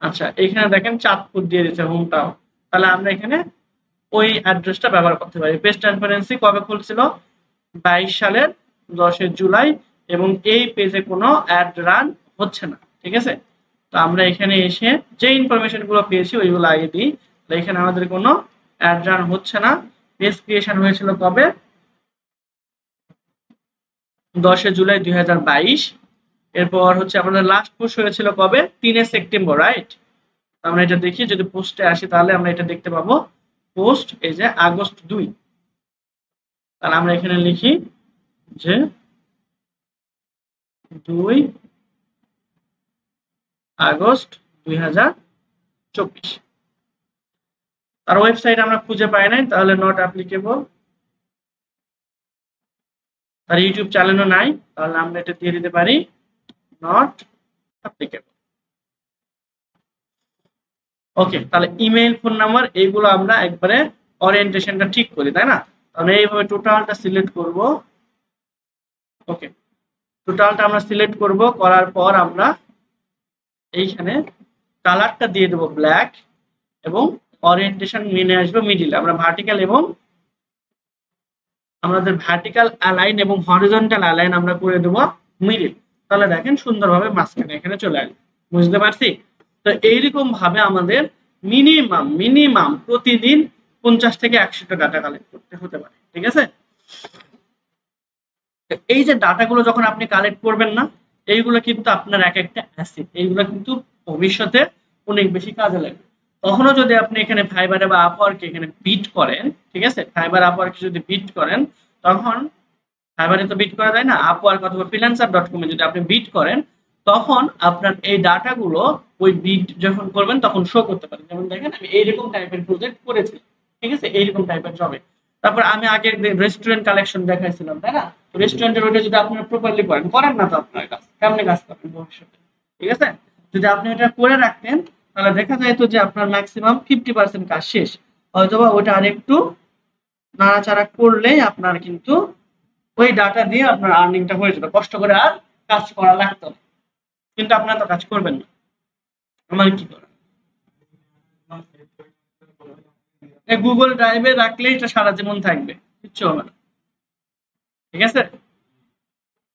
আচ্ছা, এখানে দেখেন চাঁদপুর দিয়ে দিয়েছে হোম টাউন, তাহলে আমরা এখানে ওই অ্যাড্রেসটা ব্যবহার করতে পারি। পেজ ট্রান্সপারেন্সি কবে খুলছিল? 22 সালের 10 জুলাই, এবং এই পেজে কোনো অ্যাড রান হচ্ছে না, ঠিক আছে। তো আমরা এখানে এসে যে ইনফরমেশন গুলো পেয়েছি ওইগুলো আগে দিই। এখানে আমাদের কোনো অ্যাড রান হচ্ছে না। পেজ ক্রিয়েশন হয়েছিল কবে? 10 জুলাই 2022। এরপর হচ্ছে আমাদের লাস্ট পোস্ট হয়েছিল কবে? 3 সেপ্টেম্বর, রাইট। আমরা এটা দেখি, যদি পোস্টে আসি তাহলে আমরা এটা দেখতে পাবো। পোস্ট এই যে আগস্ট 2। তাহলে আমরা এখানে লিখি যে 2 আগস্ট 2024। তার ওয়েবসাইট আমরা খুঁজে পাই নাই, তাহলে নট অ্যাপ্লিকেবল। তার ইউটিউব চ্যানেলও নাই, তাহলে আমরা এটা দিয়ে দিতে পারি নট অ্যাপ্লিকেবল। ওকে, তাহলে ইমেইল, ফোন নাম্বার এইগুলো আমরা একবারে ওরিয়েন্টেশনটা ঠিক করি, তাই না? তাহলে এইভাবে টোটালটা সিলেক্ট করব। ওকে, টোটালটা আমরা সিলেক্ট করব, করার পর আমরা এইখানে কালারটা দিয়ে দেব ব্ল্যাক, এবং ওরিয়েন্টেশন মেনে আসবে মিডিল। আমরা ভার্টিক্যাল এবং আমাদের ভার্টিক্যাল অ্যালাইন এবং হরিজন্টাল অ্যালাইন আমরা করে দেব মিডিল। তাহলে দেখেন সুন্দরভাবে মাঝখানে এখানে চলে আসবে। বুঝতে পারছি? তো এইরকম ভাবে আমাদের মিনিমাম প্রতিদিন 50 থেকে 100টা ডাটা কালেক্ট করতে হতে পারে, ঠিক আছে। এই যে ডাটাগুলো যখন আপনি কালেক্ট করবেন না, এইগুলো কিন্তু আপনার এক একটা অ্যাসেট, এইগুলো কিন্তু ভবিষ্যতে অনেক বেশি কাজে লাগবে। কখনো যদি আপনি এখানে ফাইবারে বা আপওয়ার্কে এখানে বিট করেন, ঠিক আছে, ফাইবার আপওয়ার্কে যদি বিট করেন, তখন ফাইবারে তো বিট করা যায় না, আপওয়ার্ক অথবা freelancer.com এ যদি আপনি বিট করেন, তখন আপনার এই ডাটাগুলো ওই বিট যখন করবেন তখন শো করতে পারেন। যেমন দেখেন আমি এইরকম টাইপের প্রজেক্ট করেছি, ঠিক আছে, এইরকম টাইপের জবে। তারপর আমি আগে রেস্টুরেন্ট কালেকশন দেখাইছিলাম, তাই না? রেস্টুরেন্টের ওইটা যদি আপনারা প্রপারলি করেন না, তো আপনার কাজ কেমনে কাজ করবেন ভবিষ্যতে, ঠিক আছে। যদি আপনি এটা করে রাখতেন তাহলে দেখা যাইতো যে আপনার ম্যাক্সিমাম 50% কাজ শেষ, হয়তোবা ওটা আরেকটু নাড়াচাড়া করলেই আপনার কিন্তু ওই ডাটা দিয়ে আপনার আর্নিংটা হয়ে যেত, কষ্ট করে আর কাজ করা লাগতো না। কিন্তু আপনারা তো কাজ করবেন না, আমার কি করা? গুগল ড্রাইভে রাখলেই এটা সারা জীবন থাকবে, কিচ্ছু হবে না, ঠিক আছে।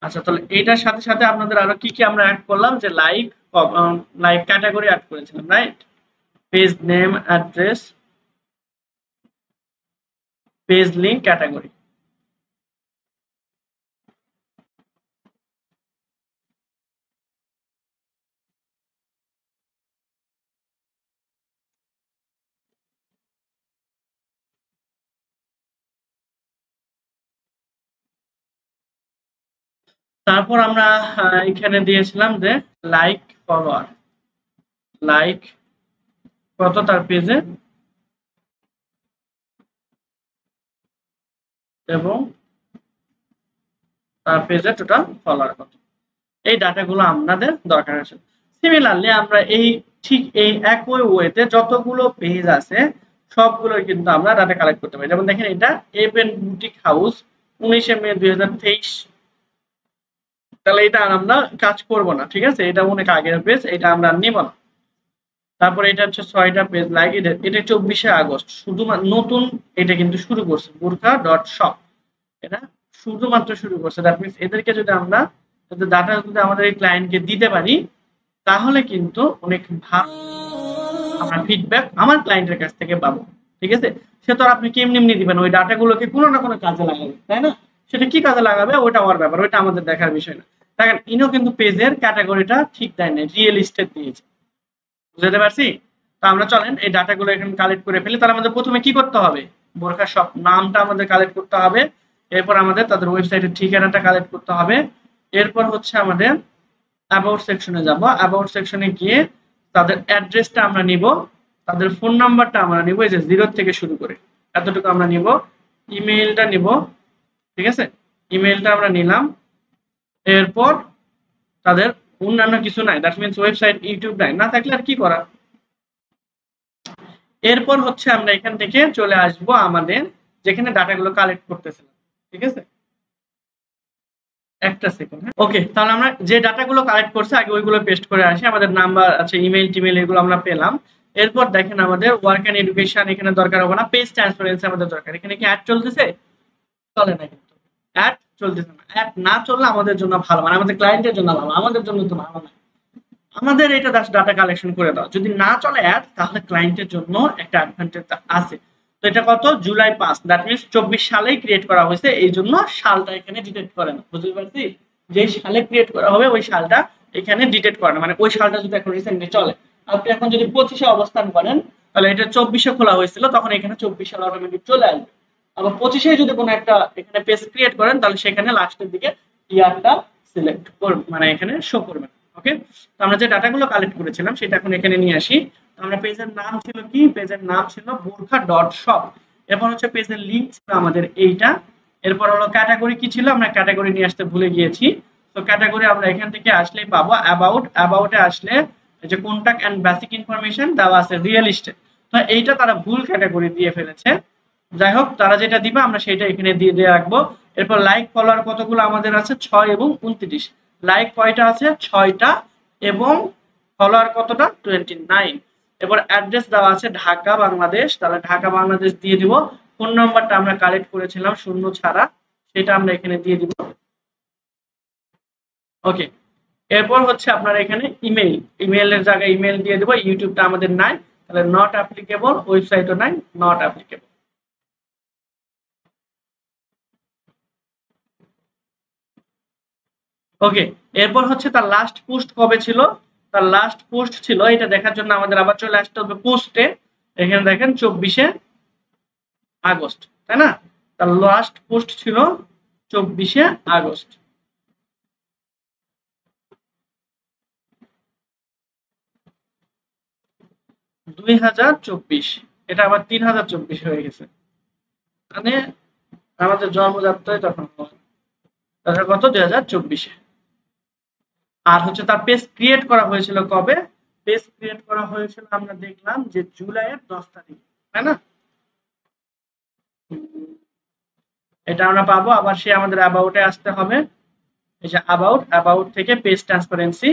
আচ্ছা, তাহলে এটার সাথে সাথে আপনাদের আরো কি কি আমরা অ্যাড করলাম, যে লাইক ক্যাটাগরি অ্যাড করেছিলাম, right. Page name, address, page link, category. তারপর আমরা এখানে দিয়েছিলাম যে লাইক, ফলোয়ার, লাইক কত তার পেজে, এবং তার পেজে টোটাল ফলোয়ার কত। এই ডাটাগুলো আমাদের দরকার আছে। সিমিলারলি আমরা এই ঠিক এই একই ওয়েতে যতগুলো পেজ আছে সবগুলো কিন্তু আমরা ডাটা কালেক্ট করতে পারি। যেমন দেখেন এটা এভেন বুটিক হাউস 19 মে 2023, তাহলে এটা আর আমরা কাজ করব না, ঠিক আছে, এটা অনেক আগের পেজ, এটা আমরা নিব না। তারপরে এটা হচ্ছে 6টা পেজ লাইক, এটা 24 আগস্ট, শুধুমাত্র নতুন এটা কিন্তু শুরু করছে burqa.shop, এটা শুধুমাত্র শুরু করছে। দ্যাট মিন্স এদেরকে যদি আমরা ডাটা যদি আমাদের এই ক্লায়েন্টকে দিতে পারি, তাহলে কিন্তু অনেক ভালো আমরা ফিডব্যাক আমার ক্লায়েন্টের কাছ থেকে পাবো, ঠিক আছে। সে তো আর আপনি কেমনি এমনি দিবেন, ওই ডাটাগুলোকে কোনো না কোনো কাজে লাগাবে, তাই না? সেটা কি কাজে লাগাবে ওটা আমার ব্যাপার, ওইটা আমাদের দেখার বিষয় না। দেখেন ইনো কিন্তু পেজের ক্যাটাগরিটা ঠিক দেয় না, রিয়েল এস্টেট দিয়েছে, বুঝতে পারছি। তো আমরা চলেন এই ডাটাগুলো এখানে কালেক্ট করে ফেলি। তাহলে আমাদের প্রথমে কি করতে হবে? বোরখা শপ নামটা আমাদের কালেক্ট করতে হবে, এরপর আমাদের তাদের ওয়েবসাইটের ঠিকানাটা কালেক্ট করতে হবে, এরপর হচ্ছে আমাদের অ্যাবাউট সেকশনে যাব, অ্যাবাউট সেকশনে গিয়ে তাদের অ্যাড্রেসটা আমরা নিব, তাদের ফোন নাম্বারটা আমরা নিব, এই যে 0 থেকে শুরু করে, এতটুকু আমরা নিব, ইমেইলটা নিব, ঠিক আছে, ইমেইলটা আমরা নিলাম। এরপর তাদের অন্যান্য কিছু নাই, দ্যাট মিন্স ওয়েবসাইট ইউটিউব নাই, না থাকলে আর কি করা। এরপর হচ্ছে আমরা এখান থেকে চলে আসব আমাদের যেখানে ডাটাগুলো কালেক্ট করতেছিলাম, ঠিক আছে, একটা সেকেন্ড। ওকে, তাহলে আমরা যে ডাটাগুলো কালেক্ট করছি আগে ওইগুলো পেস্ট করে আসি। আমাদের নাম্বার আছে, ইমেল টিমেল এগুলো আমরা পেলাম। এরপর দেখেন আমাদের ওয়ার্ক এন্ড এডুকেশন এখানে দরকার হবে না, পেজ ট্রান্সপারেন্সি আমাদের দরকার। এখানে কি অ্যাড চলতেছে? চলে না, কিন্তু অ্যাড চলতেছে না। অ্যাড না চললে আমাদের জন্য ভালো, মানে আমাদের ক্লায়েন্টের জন্য ভালো, আমাদের জন্য তো ভালো না। আমাদের এটা ডাটা কালেকশন করে দাও। যদি না চলে অ্যাড, তাহলে ক্লায়েন্টের জন্য একটা অ্যাডভান্টেজ আছে। তো এটা কত? জুলাই 5, দ্যাট মিন্স 24 সালেই ক্রিয়েট করা হয়েছে, এই জন্য সালটা এখানে ডিটেক্ট করে না। বুঝতে পারছি? যে সালে ক্রিয়েট করা হবে ওই সালটা এখানে ডিটেক্ট করে না, মানে ওই সালটা যদি এখন রিসেন্টলি চলে। আপনি এখন যদি 25-এ অবস্থান করেন, তাহলে এটা 24-এ খোলা হয়েছিল, তখন এখানে 24 সাল অটোমেটিক চলে আসবে। আবার 25-এ যদি কোনো একটা এখানে পেজ ক্রিয়েট করেন, তাহলে সেখানে লাস্টের দিকে ইয়ারটা সিলেক্ট করবে, মানে এখানে শো করবে। ওকে, তো আমরা যে ডাটাগুলো কালেক্ট করেছিলাম সেটা এখন এখানে নিয়ে আসি। আমরা পেজের নাম ছিল কি? পেজের নাম ছিল বোরখা.শপ। এরপর হচ্ছে পেজের লিংক ছিল আমাদের এইটা। এরপর হলো ক্যাটাগরি কি ছিল? আমরা ক্যাটাগরি নিয়ে আসতে ভুলে গিয়েছি। তো ক্যাটাগরি আমরা এখান থেকে আসলেই পাবো অ্যাবাউট। অ্যাবাউটে আসলে যে কন্টাক্ট এন্ড বেসিক ইনফরমেশন দেওয়া আছে রিয়েল এস্টেট। তো এইটা তারা ভুল ক্যাটাগরি দিয়ে ফেলেছে। যাই হোক, তারা যেটা দিবে আমরা সেটা এখানে দিয়ে রাখবো। এরপর লাইক ফলোয়ার কতগুলো আমাদের আছে? 6 এবং 29। লাইক কয়টা আছে? 6টা। এবং ফলোয়ার কতটা? 29। এরপর অ্যাড্রেস দেওয়া আছে ঢাকা বাংলাদেশ, তাহলে ঢাকা বাংলাদেশ দিয়ে দিব। ফোন নাম্বারটা আমরা কালেক্ট করেছিলাম শূন্য ছাড়া, সেটা আমরা এখানে দিয়ে দিব। ওকে, এরপর হচ্ছে আপনার এখানে ইমেইল, ইমেইলের জায়গায় ইমেইল দিয়ে দেব। ইউটিউবটা আমাদের নাই, তাহলে নট অ্যাপ্লিকেবল, ওয়েবসাইটও নাই, নট অ্যাপ্লিকেবল। ওকে, এরপর হচ্ছে তার লাস্ট পোস্ট কবে ছিল? তার লাস্ট পোস্ট ছিল, এটা দেখার জন্য আমাদের আবার চলে আসতে হবে পোস্টে। এখানে দেখেন 24শে আগস্ট, তাই না? তার লাস্ট পোস্ট ছিল 24শে আগস্ট। এটা আবার 3024 হয়ে গেছে, মানে আমাদের জন্মযাত্রায় তখন কত? 2024-এ। আর হচ্ছে তার পেজ ক্রিয়েট করা হয়েছিল কবে? পেজ ক্রিয়েট করা হয়েছিল আমরা দেখলাম যে জুলাইয়ের 10 তারিখ, তাই না? এটা আমরা পাবো। আবার সে আমাদের অ্যাবাউটে আসতে হবে। এই যে অ্যাবাউট থেকে পেজ ট্রান্সপারেন্সি,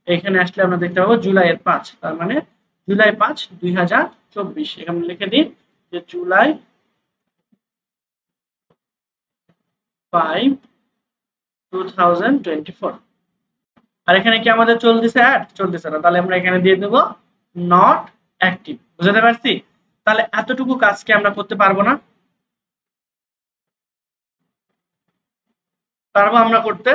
এখানে আসলে আমরা দেখতে পাবো জুলাইয়ের 5, তার মানে জুলাই 5, 2024। এখানে লিখে দিন যে জুলাই 5, 2024। আর এখানে কি আমাদের চলতেছে অ্যাড? চলতেছে না, তাহলে আমরা এখানে দিয়ে দেব নট অ্যাক্টিভ। বুঝতে পারছি? তাহলে এতটুকু কাজ কি আমরা করতে পারবো না? পারবো আমরা করতে।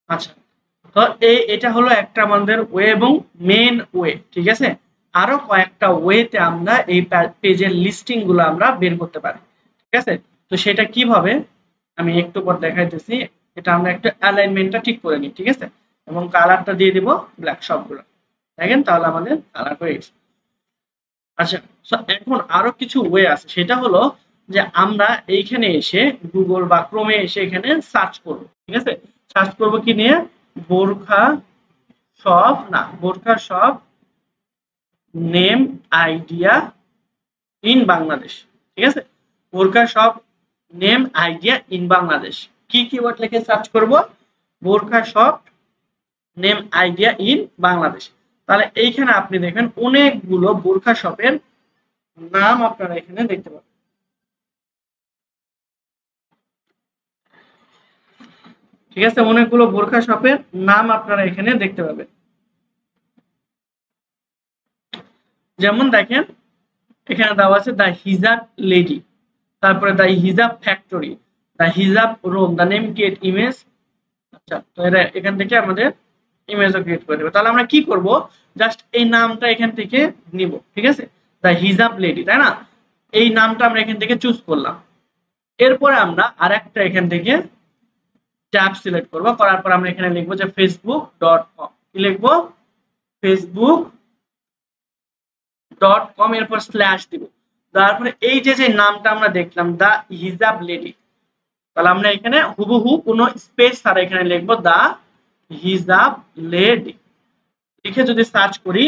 আচ্ছা, তো এটা হলো একটা আমাদের ওয়ে এবং মেন ওয়ে, ঠিক আছে। আরো কয়েকটা ওয়েতে আমরা এই পেজের লিস্টিং গুলো আমরা বের করতে পারি, ঠিক আছে। তো সেটা কিভাবে আমি একটু পর দেখাইতেছি। এটা আমরা একটা অ্যালাইনমেন্টটা ঠিক করে নিই, ঠিক আছে, এবং কালারটা দিয়ে দিব ব্ল্যাক সবগুলো। দেখেন তাহলে আমাদের কালার হয়ে গেছে। আচ্ছা, so এখন আরো কিছু ওয়ে আছে, সেটা হলো যে আমরা এইখানে এসে গুগল বা ক্রোমে এসে এখানে সার্চ করব, ঠিক আছে। সার্চ করব কি নিয়ে? বোরখা শপ, না বোরখা shop name idea in Bangladesh, ঠিক আছে। বোরখা shop name idea in Bangladesh, কি কিওয়ার্ড লিখে সার্চ করব? বোরখা shop name idea in Bangladesh. তাহলে এইখানে আপনি দেখেন অনেকগুলো বোরখা শপের নাম আপনারা এখানে দেখতে পাবেন, ঠিক আছে। অনেকগুলো বোরখা শপের নাম আপনারা এখানে দেখতে পাবেন। যেমন দেখেন এখানে দেওয়া আছে দ্য হিজাব লেডি, তারপরে দ্য হিজাব ফ্যাক্টরি, দ্য হিজাব room, the name create image. আচ্ছা, তো এটা এখান থেকে আমাদের ইমেজও ক্রিয়েট করে দেবে। তাহলে আমরা কি করব? জাস্ট এই নামটা এখান থেকে নিব, ঠিক আছে। দ্য হিজাব লেডি, তাই না? এই নামটা আমরা এখান থেকে চুজ করলাম। এরপরে আমরা আরেকটা এখান থেকে ট্যাব সিলেক্ট করব, করার পর আমরা এখানে লিখবো যে facebook.com, কি লিখবো facebook.com, এরপর স্ল্যাশ দিব। তারপরে এই যে নামটা আমরা দেখলাম দা হিজাব লেডি, তাহলে আমরা এখানে হুবহু কোনো স্পেস ছাড়া এখানে লিখবো দা হিজাব লেডি। লিখে যদি সার্চ করি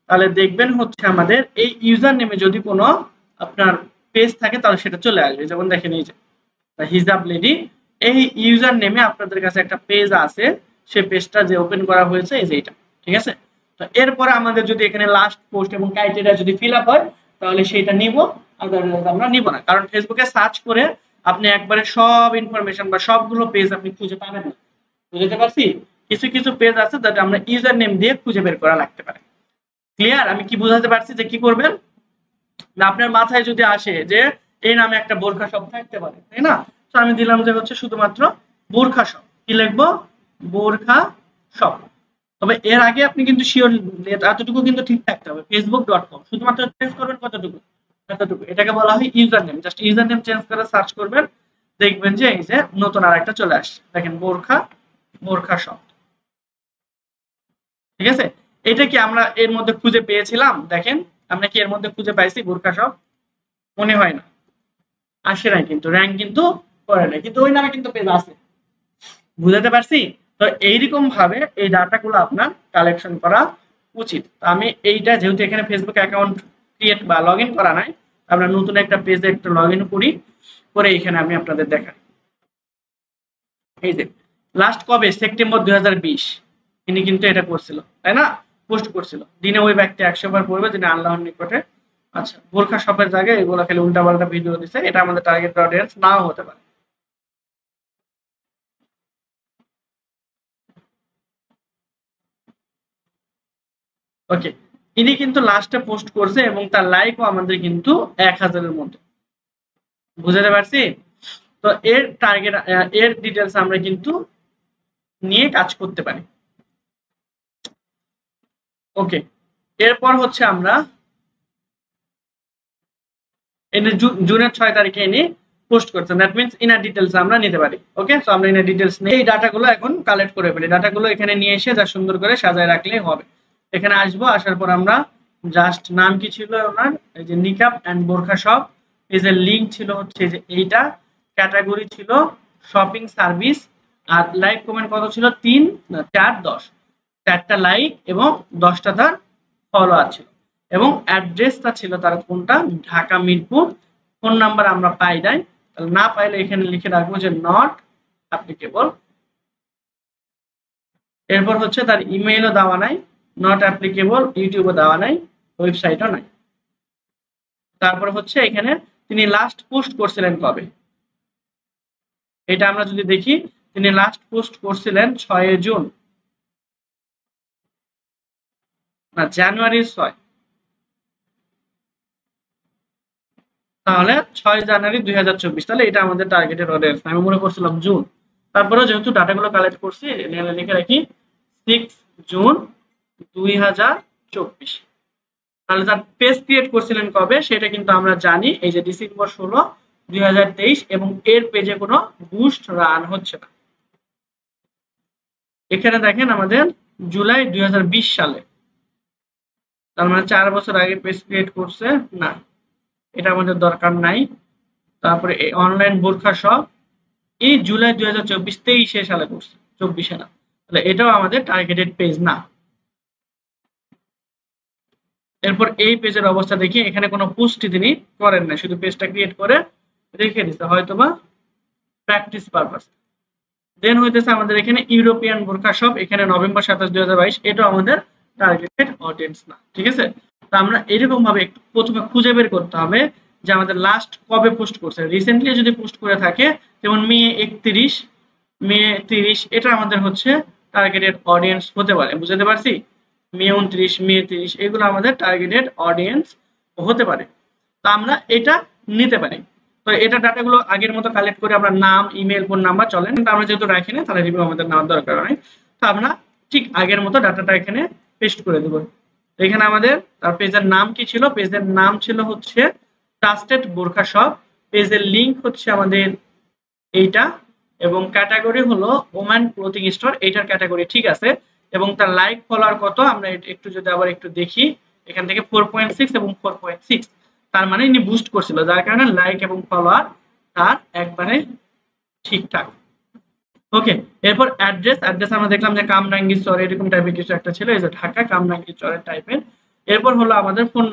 তাহলে দেখবেন হচ্ছে আমাদের এই ইউজার নেমে যদি কোনো আপনার পেজ থাকে তাহলে সেটা চলে আসবে। যেমন দেখেন এই যে হিজাব লেডি, এই ইউজার নেমে আপনাদের কাছে একটা পেজ আছে, সেই পেজটা যে ওপেন করা হয়েছে এই যে এটা, ঠিক আছে। তো এরপরে আমাদের যদি এখানে লাস্ট পোস্ট এবং ক্রাইটেরিয়া যদি ফিল আপ হয় তাহলে সেটা নিব, আদারওয়াইজ আমরা নিব না। কারণ ফেসবুকে সার্চ করে আপনি একবারে সব ইনফরমেশন বা সবগুলো পেজ আপনি খুঁজে পাবেন না, বুঝতে পারছি। কিছু কিছু পেজ আছে যেটা আমরা ইউজার নেম দিয়ে খুঁজে বের করা লাগতে পারে। ক্লিয়ার? আমি কি বোঝাতে পারছি যে কি করবেন না, আপনার মাথায় যদি আসে যে এই নামে একটা বোরখা শপ থাকতে পারে, তাই না, তো আমি দিলাম যে হচ্ছে শুধুমাত্র বোরখা শপ, কি লিখবো বোরখা শপ। তবে এর আগে আপনি কিন্তু শিওর এতটুকু কিন্তু ঠিক থাকতে হবে, facebook.com শুধুমাত্র চেঞ্জ করবেন কতটুকু, এতটুকু, এটাকে বলা হয় user name. Just user name change করে সার্চ করবেন, দেখবেন যে এই যে নতুন আরেকটা চলে আসছে, দেখেন বোরখা শপ, ঠিক আছে। এটা কি আমরা এর মধ্যে খুঁজে পেয়েছিলাম? দেখেন আমরা কি এর মধ্যে খুঁজে পাইছি বোরখা শপ? মনে হয় না, আসে নাই, কিন্তু র্যাঙ্ক কিন্তু করে নাই, কিন্তু ওই নামে কিন্তু পেজ আছে, বুঝতে পারছি। তো এইরকম ভাবে এই ডাটাগুলো আপনার কালেকশন করা উচিত। আমি এইটা যেহেতু এখানে ফেসবুক অ্যাকাউন্ট ক্রিয়েট বা লগইন করা নাই, আমরা নতুন একটা পেজে একটা লগইন করি, করে এখানে আমি আপনাদের দেখাই। এই যে লাস্ট কবে, সেপ্টেম্বর 2020 ইনি কিন্তু এটা করছিল, তাই না, পোস্ট করছিল। দিনে ওই ব্যক্তি 100 বার পড়বে যিনি আল্লাহর নিকটে। আচ্ছা, বোরখা শপের জায়গায় এগুলো খালি উল্টাপাল্টা ভিডিও দিছে, এটা আমাদের টার্গেট অডিয়েন্স নাও হতে পারে। ওকে, ইনি কিন্তু লাস্টে পোস্ট করছে এবং তার লাইকও আমাদের কিন্তু 1000-এর মধ্যে, বুঝতে পারছি। তো এর টার্গেট, এর ডিটেলস আমরা কিন্তু নিয়ে কাজ করতে পারি। ওকে, এরপর হচ্ছে আমরা এনে জুনের 6 তারিখে এনে পোস্ট করছেন, দ্যাট মিন্স ইনার ডিটেলস আমরা নিতে পারি। ওকে, সো আমরা ইনার ডিটেলস নিয়ে এই ডাটাগুলো এখন কালেক্ট করে ফেলি। ডাটাগুলো এখানে নিয়ে এসে যা সুন্দর করে সাজায় রাখলেই হবে। এখানে আসবো, আসার পর আমরা জাস্ট নাম কি ছিল ওনার, এই যে নিকাব এন্ড বোরখা শপ, এই যে লিংক ছিল হচ্ছে যে এইটা, ক্যাটাগরি ছিল শপিং সার্ভিস, আর লাইক কমেন্ট কত ছিল 3 4 10, 4টা লাইক এবং 10টা তার ফলোয়ার ছিল, এবং অ্যাড্রেসটা ছিল তার কোনটা, ঢাকা মিরপুর। ফোন নাম্বার আমরা পাই নাই, তাহলে না পাইলে এখানে লিখে রাখবো যে নট অ্যাপ্লিকেবল। এরপর হচ্ছে তার ইমেইলও দেওয়া নাই, নট অ্যাপ্লিকেবল, ইউটিউবও দেওয়া নাই, ওয়েবসাইটও নাই। তারপর হচ্ছে এখানে তিনি লাস্ট পোস্ট করছিলেন কবে, এটা আমরা যদি দেখি, তিনি লাস্ট পোস্ট করছিলেন 6 জুন, না জানুয়ারি 6, তাহলে 6 জানুয়ারি 2024, তাহলে এটা আমাদের টার্গেটের অডিয়েন্স, আমি মনে করছিলাম জুন। তারপরে যেহেতু ডাটাগুলো কালেক্ট করছি লিখে রাখি 6 জুন 2024। তাহলে তার পেজ ক্রিয়েট করছিলেন কবে সেটা কিন্তু আমরা জানি, এই যে ডিসেম্বর 16, 2023, এবং এর পেজে কোনো বুস্ট রান হচ্ছে না। এখানে দেখেন আমাদের জুলাই 2020 সালে, তার মানে 4 বছর আগে পেজ ক্রিয়েট করছে না, এটা আমাদের দরকার নাই। তারপরে অনলাইন বোরখা শপ, এই জুলাই 2024 23 সালে করছে, 24-এ না, তাহলে এটাও আমাদের টার্গেটেড পেজ না। এরপর এই পেজের অবস্থা দেখি, এখানে কোনো পোস্টই তিনি করেন না, শুধু পেজটা ক্রিয়েট করে রেখে দিতে, হয়তোবা প্র্যাকটিস পারপাস। দেন হইতেছে আমাদের এখানে ইউরোপিয়ান বোরখা শপ, এখানে নভেম্বর 27, 2022, এটাও আমাদের টার্গেটেড অডিয়েন্স না, ঠিক আছে। তো আমরা এরকম ভাবে একটু প্রথমে খুঁজে বের করতে হবে যে আমাদের লাস্ট কবে পোস্ট করছে। রিসেন্টলি যদি পোস্ট করে থাকে, যেমন মে 31, মে 30, এটা আমাদের হচ্ছে টার্গেটেড অডিয়েন্স হতে পারে, বুঝতে পারছি। মে 29, মে 30, এগুলো আমাদের টার্গেটেড অডিয়েন্স হতে পারে, তো আমরা এটা নিতে পারি। তো এটা ডাটাগুলো আগের মতো কালেক্ট করে আমরা নাম, ইমেল, ফোন নাম্বার চলেন, কিন্তু আমরা যেহেতু রাখি না তাহলে রিভিউ আমাদের নেওয়ার দরকার নাই। তো আমরা ঠিক আগের মতো ডাটাটা এখানে পেস্ট করে দেব। এখানে আমাদের তার পেজের নাম কি ছিল, পেজের নাম ছিল হচ্ছে ট্রাস্টেড বোরখা শপ, পেজের লিংক হচ্ছে আমাদের এইটা, এবং ক্যাটাগরি হলো ওম্যান ক্লোথিং স্টোর, এটার ক্যাটাগরি ঠিক আছে। এবং তার লাইক ফলোয়ার কত আমরা একটু যদি আবার একটু দেখি, এখান থেকে 4.6 এবং 4.6, তার মানে ইনি বুস্ট করছিল, যার কারণে লাইক এবং ফলোয়ার তার একবারে ঠিকঠাক। ওকে, এরপর অ্যাড্রেস আমরা দেখলাম যে কামরাঙ্গীর চর এরকম টাইপের কিছু একটা ছিল, এই যে ঢাকা কামরাঙ্গীর চরের টাইপের। এরপর হলো আমাদের ফোন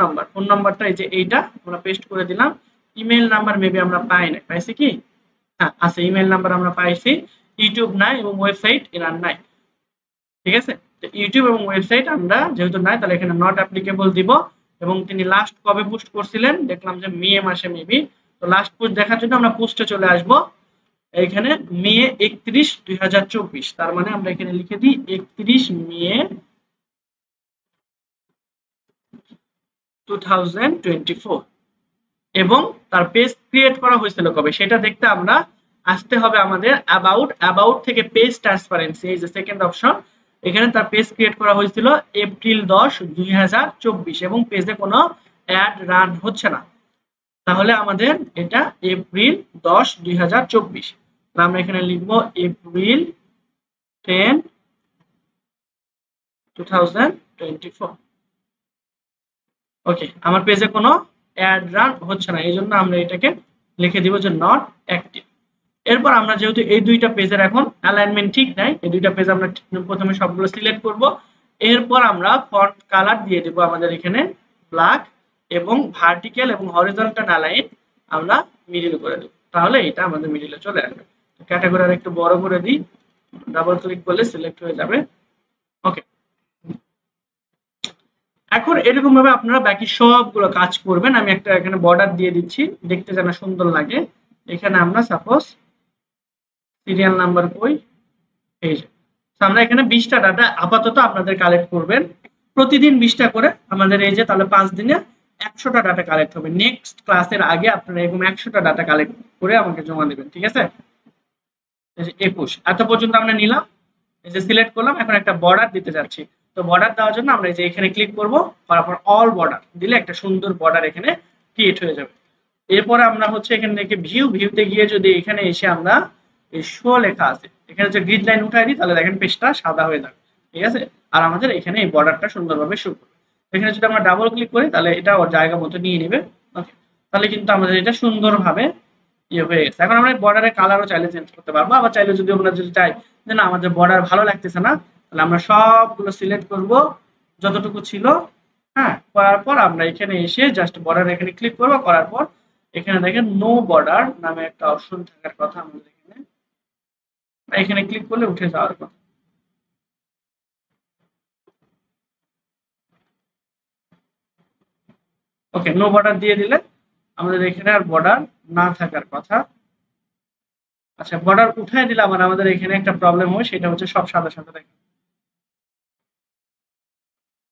নাম্বারটা এই যে এইটা আমরা পেস্ট করে দিলাম। ইমেল নাম্বার মেবি আমরা পাই না, পাইছি কি? হ্যাঁ আছে, ইমেল নাম্বার আমরা পাইছি। ইউটিউব নাই এবং ওয়েবসাইট এনার নাই, ঠিক আছে। তো ইউটিউব এবং ওয়েবসাইট আমরা যেহেতু নাই, তাহলে এখানে নট অ্যাপ্লিকেবল দিব। এবং তিনি লাস্ট কবে পোস্ট করছিলেন দেখলাম যে মে মাসে মেবি। তো লাস্ট পোস্ট দেখার জন্য আমরা পোস্টে চলে আসব, এখানে মে 31 2024, তার মানে আমরা এখানে লিখে দিই 31 মে 2024। এবং তার পেজ ক্রিয়েট করা হয়েছিল কবে সেটা দেখতে আমরা আসতে হবে আমাদের অ্যাবাউট থেকে পেজ ট্রান্সপারেন্সি, এই যে সেকেন্ড অপশন, এখানে তার পেজ ক্রিয়েট করা হয়েছিল এপ্রিল 10 2024 এবং পেজে কোনো অ্যাড রান হচ্ছে না। তাহলে আমাদের এটা এপ্রিল 10 2024, আমরা এখানে লিখব এপ্রিল 10 2024। ওকে, আমার পেজে কোনো অ্যাড রান হচ্ছে না, এই জন্য আমরা এটাকে লিখে দিব যে নট অ্যাক্টিভ। এরপর আমরা যেহেতু এই দুইটা পেজের এখন অ্যালাইনমেন্ট ঠিক নাই, এই দুইটা পেজ আমরা প্রথমে সবগুলো সিলেক্ট করব। এরপর আমরা ফন্ট কালার দিয়ে দেব আমাদের এখানে ব্ল্যাক, এবং ভার্টিক্যাল এবং হরিজন্টাল অ্যালাইন আমরা মিডল করে দেব, তাহলে এটা আমাদের মিডলে চলে আসবে। ক্যাটাগরি আর একটু বড় করে দিই, ডাবল ক্লিক করলে সিলেক্ট হয়ে যাবে। ওকে, এখন এরকম ভাবে আপনারা বাকি সবগুলো কাজ করবেন। আমি একটা এখানে বর্ডার দিয়ে দিচ্ছি, দেখতে যেন সুন্দর লাগে। এখানে আমরা সাপোজ সিরিয়াল নাম্বার কই, এই যে আমরা এখানে 20টা ডাটা আপাতত আপনাদের কালেক্ট করবেন, প্রতিদিন 20টা করে আমাদের, এই যে তাহলে 5 দিনে 100টা ডাটা কালেক্ট হবে। নেক্সট ক্লাসের আগে আপনারা এরকম 100টা ডাটা কালেক্ট করে আমাকে জমা দেবেন, ঠিক আছে। এই যে 21 এত পর্যন্ত আমরা নিলাম, এই যে সিলেক্ট করলাম। এখন একটা বর্ডার দিতে যাচ্ছি, তো বর্ডার দেওয়ার জন্য আমরা এই যে এখানে ক্লিক করব, তারপর অল বর্ডার দিলে একটা সুন্দর বর্ডার এখানে ক্রিয়েট হয়ে যাবে। এরপরে আমরা হচ্ছে এখান থেকে ভিউতে গিয়ে যদি এখানে এসে আমরা এই শো লেখা আছে, এখানে যে গ্রিড লাইন উঠাই দিই, তাহলে দেখেন পেজটা সাদা হয়ে যাবে, ঠিক আছে। আর আমাদের এখানে এই বর্ডারটা সুন্দরভাবে শো করবে। এখানে যদি আমরা ডাবল ক্লিক করি, তাহলে এটা ওর জায়গা মতো নিয়ে নেবে। ওকে, তাহলে কিন্তু আমাদের এটা সুন্দরভাবে ইয়ে হয়ে গেছে। এখন আমরা বর্ডারের কালারও চাইলে চেঞ্জ করতে পারবো, আবার চাইলে যদি আমরা যদি চাই যে না আমাদের বর্ডার ভালো লাগতেছে না, তাহলে আমরা সবগুলো সিলেক্ট করব যতটুকু ছিল, হ্যাঁ। করার পর আমরা এখানে এসে জাস্ট বর্ডার এখানে ক্লিক করব, করার পর এখানে দেখেন নো বর্ডার নামে একটা অপশন থাকার কথা আমাদের এখানে, এখানে ক্লিক করলে উঠে যাওয়ার কথা। ওকে, নো বর্ডার দিয়ে দিলে আমাদের এখানে আর বর্ডার না থাকার কথা। আচ্ছা, বর্ডার উঠায় দিলে আবার আমাদের এখানে একটা প্রবলেম হয়, সেটা হচ্ছে সব সাদা সাদা দেখে।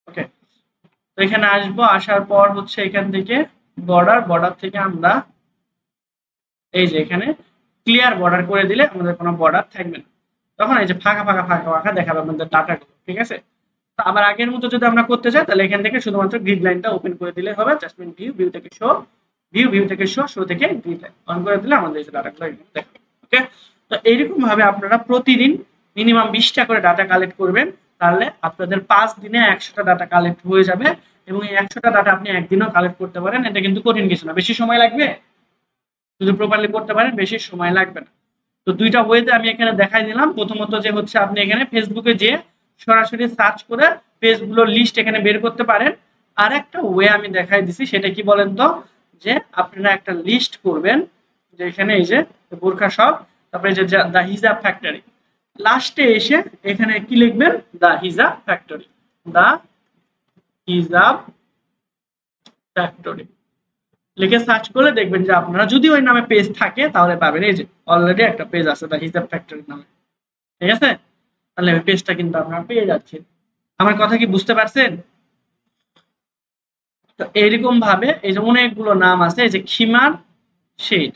ওকে, তো এখানে আসবো, আসার পর হচ্ছে এখান থেকে বর্ডার থেকে আমরা এই যে এখানে ক্লিয়ার বর্ডার করে দিলে আমাদের কোনো বর্ডার থাকবে না, তখন এই যে ফাঁকা দেখাবে আমাদের ডাটাগুলো, ঠিক আছে। তো আবার আগের মতো যদি আমরা করতে চাই, তাহলে এখান থেকে শুধুমাত্র গ্রিড লাইনটা ওপেন করে দিলে হবে। জাস্টমেন্ট ভিউ থেকে শো, ভিউ থেকে শো থেকে গ্রিড লাইন অন করে দিলে আমাদের এই যে ডাটাগুলো দেখাবে। ওকে, তো এইরকম ভাবে আপনারা প্রতিদিন মিনিমাম 20টা করে ডাটা কালেক্ট করবেন, তাহলে আপনাদের 5 দিনে 100টা ডাটা কালেক্ট হয়ে যাবে। এবং এই 100টা ডাটা আপনি একদিনও কালেক্ট করতে পারেন, এটা কিন্তু কঠিন কিছু না। বেশি সময় লাগবে, যদি প্রপারলি করতে পারেন বেশি সময় লাগবে না। তো দুইটা ওয়েতে আমি এখানে দেখাই দিলাম। প্রথমত যে হচ্ছে আপনি এখানে ফেসবুকে যে সরাসরি সার্চ করে পেজগুলোর লিস্ট এখানে বের করতে পারেন। আর একটা ওয়ে আমি দেখাই দিছি, সেটা কি বলেন তো, যে আপনারা একটা লিস্ট করবেন, যে এখানে এই যে বোরখা শপ, তারপরে যে দা হিজাব ফ্যাক্টরি, লাস্টে এসে এখানে কি লিখবেন, দা হিজাব ফ্যাক্টরি, দা হিজাব ফ্যাক্টরি লিখে সার্চ করলে দেখবেন যে আপনারা যদি ওই নামে পেজ থাকে তাহলে পাবেন। এই যে অলরেডি একটা পেজ আছে দা হিজাব ফ্যাক্টরি নামে, ঠিক আছে। তাহলে ওই পেজটা কিন্তু আপনারা পেয়ে যাচ্ছেন। আমার কথা কি বুঝতে পারছেন? তো এইরকম ভাবে এই যে অনেকগুলো নাম আছে, এই যে খিমার শেড,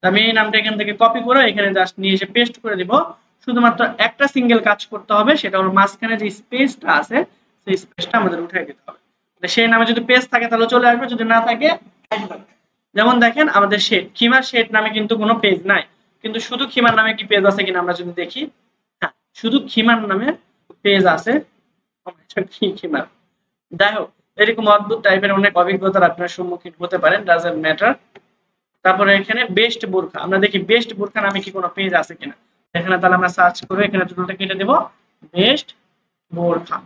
আমি এই নামটা এখান থেকে কপি করে এখানে জাস্ট নিয়ে এসে পেস্ট করে দিব। শুধুমাত্র একটা সিঙ্গেল কাজ করতে হবে, সেটা হলো মাঝখানে যে স্পেসটা আছে সেই স্পেসটা আমাদের উঠিয়ে দিতে হবে। সেই নামে যদি পেজ থাকে তাহলে চলে আসবে, যদি না থাকে আসবে। যেমন দেখেন আমাদের শেড, খিমার শেড নামে কিন্তু কোনো পেজ নাই, কিন্তু শুধু খিমার নামে কি পেজ আছে কিনা আমরা যদি দেখি, হ্যাঁ শুধু খিমার নামে পেজ আছে। কি খিমার, যাই হোক এরকম অদ্ভুত টাইপের অনেক অভিজ্ঞতার আপনার সম্মুখীন হতে পারেন, ডাজন্ট ম্যাটার। তারপরে এখানে বেস্ট বোরখা, আমরা দেখি বেস্ট বোরখা নামে কি কোনো পেজ আছে কিনা। এখানে তাহলে আমরা সার্চ করে এখানে টোটালটা কেটে দেব বেস্ট বোরখা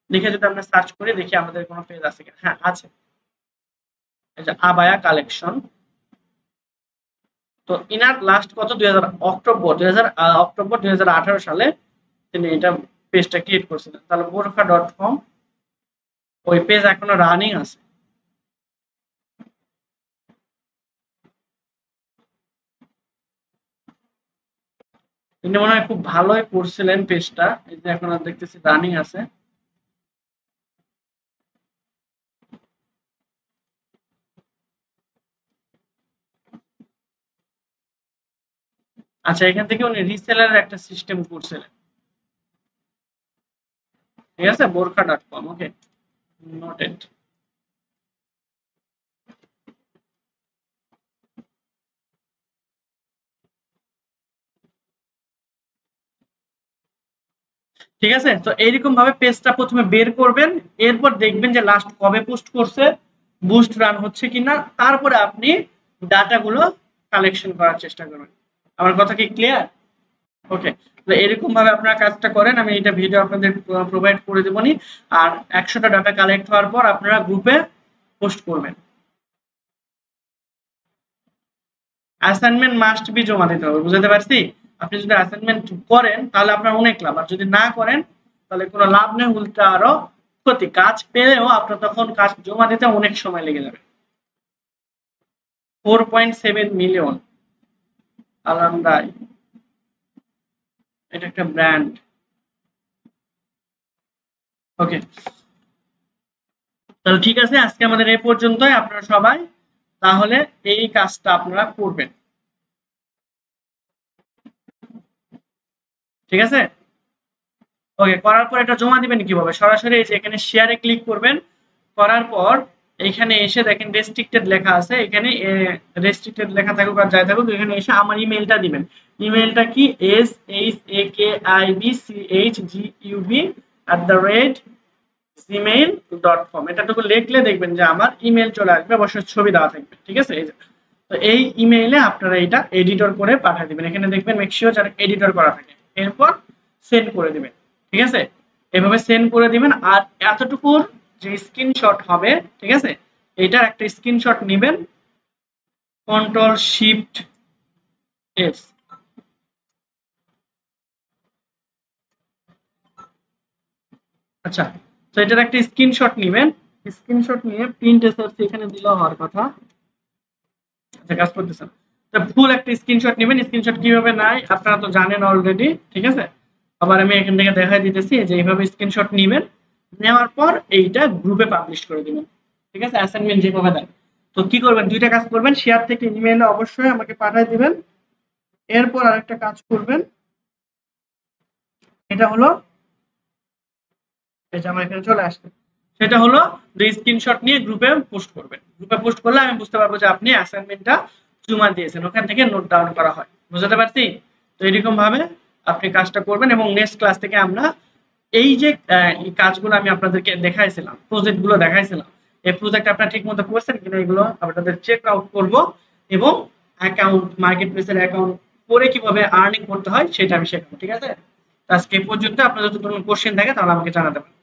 লিখে যদি আমরা সার্চ করে দেখি আমাদের কোনো পেজ আছে কিনা। হ্যাঁ আছে, এই যে আবায়া কালেকশন। তো ইনার লাস্ট কত অক্টোবর 2018 সালে তিনি এটা পেজটা ক্রিয়েট করছিলেন। তাহলে বোরখা.com ওই পেজ এখনো রানিং আছে। তিনি মনে হয় খুব ভালোই করছিলেন পেজটা, এই যে এখন দেখতেছি রানিং আছে। আচ্ছা এখান থেকে উনি রিসেলারের একটা সিস্টেম করছিলেন, ঠিক আছে বোরখা.com। ওকে নোটেড। ঠিক আছে, তো এইরকম ভাবে পেজটা প্রথমে বের করবেন, এরপর দেখবেন যে লাস্ট কবে পোস্ট করছে, বুস্ট রান হচ্ছে কিনা, তারপরে আপনি ডাটাগুলো কালেকশন করার চেষ্টা করবেন। আমার কথা কি ক্লিয়ার? ওকে, তো এরকম ভাবে আপনারা কাজটা করেন, আমি এটা ভিডিও আপনাদের প্রোভাইড করে দেবনি। আর 100টা ডাটা কালেক্ট হওয়ার পর আপনারা গ্রুপে পোস্ট করবেন। অ্যাসাইনমেন্ট মাস্ট বি জমা দিতে হবে, বুঝতে পারছি? আপনি যদি অ্যাসাইনমেন্ট করেন তাহলে আপনার অনেক লাভ, আর যদি না করেন তাহলে কোনো লাভ নেই, উল্টা আরো ক্ষতি। কাজ পেলেও আপনার তখন কাজ জমা দিতে অনেক সময় লেগে যাবে। 4.7 মিলিয়ন আলহামদাই, এটা একটা ব্র্যান্ড। ওকে, তাহলে ঠিক আছে, আজকে আমাদের এই পর্যন্তই। আপনারা সবাই তাহলে এই কাজটা আপনারা করবেন, ঠিক আছে? ওকে, করার পর এটা জমা দিবেন কিভাবে? সরাসরি এই যে এখানে শেয়ারে ক্লিক করবেন, করার পর এখানে এসে দেখেন রেস্ট্রিক্টেড লেখা আছে, এখানে রেস্ট্রিক্টেড লেখা থাকুক আর যাই থাকুক, এখানে এসে আমার ইমেলটা দিবেন। ইমেলটা কি? shakibgub@gmail.com। এটাটুকু লিখলে দেখবেন যে আমার ইমেল চলে আসবে, অবশ্যই ছবি দেওয়া থাকবে, ঠিক আছে? এই যে, তো এই ইমেইলে আপনারা এটা এডিটর করে পাঠিয়ে দিবেন। এখানে দেখবেন মেক শিওর যেন এডিটর করা থাকে, এরপর সেন্ড করে দিবেন, ঠিক আছে? এভাবে সেন্ড করে দিবেন। আর এতটুকুর যে স্ক্রিনশট হবে, ঠিক আছে, এটার একটা স্ক্রিনশট নেবেন, Ctrl+Shift+S। আচ্ছা, তো এটার একটা স্ক্রিনশট নেবেন, স্ক্রিনশট নিয়ে প্রিন্ট এসআরসি এখানে দিলেও হওয়ার কথা। আচ্ছা, কাজ করতেছে না, তো ফুল একটা স্ক্রিনশট নেবেন। স্ক্রিনশট কিভাবে নাই আপনারা তো জানেন অলরেডি, ঠিক আছে? আবার আমি এখান থেকে দেখাই দিতেছি যে এইভাবে স্ক্রিনশট নেবেন, নেওয়ার পর এইটা গ্রুপে পাবলিশ করে দিবেন, ঠিক আছে? অ্যাসাইনমেন্ট যেভাবে দেয়। তো কি করবেন, দুইটা কাজ করবেন, শেয়ার থেকে ইমেইলে অবশ্যই আমাকে পাঠিয়ে দিবেন। এরপর আরেকটা কাজ করবেন, এটা হলো এই যে আমার এখানে চলে আসছে, সেটা হলো যে স্ক্রিনশট নিয়ে গ্রুপে পোস্ট করবেন। গ্রুপে পোস্ট করলে আমি বুঝতে পারবো যে আপনি অ্যাসাইনমেন্টটা জমা দিয়েছেন, ওখান থেকে নোট ডাউন করা হয়, বুঝতে পারছি? তো এরকম ভাবে আপনি কাজটা করবেন, এবং নেক্সট ক্লাস থেকে আমরা এই যে কাজগুলো আমি আপনাদেরকে দেখাইছিলাম, প্রজেক্টগুলো দেখাইছিলাম, এই প্রজেক্ট আপনারা ঠিকমতো করছেন কিনা এগুলো আপনাদের চেক আউট করব, এবং অ্যাকাউন্ট মার্কেট প্লেসের অ্যাকাউন্ট করে কিভাবে আর্নিং করতে হয় সেটা আমি শেখাবো, ঠিক আছে? আজকে পর্যন্ত। আপনাদের যদি কোনো কোশ্চেন থাকে তাহলে আমাকে জানাতে পারেন।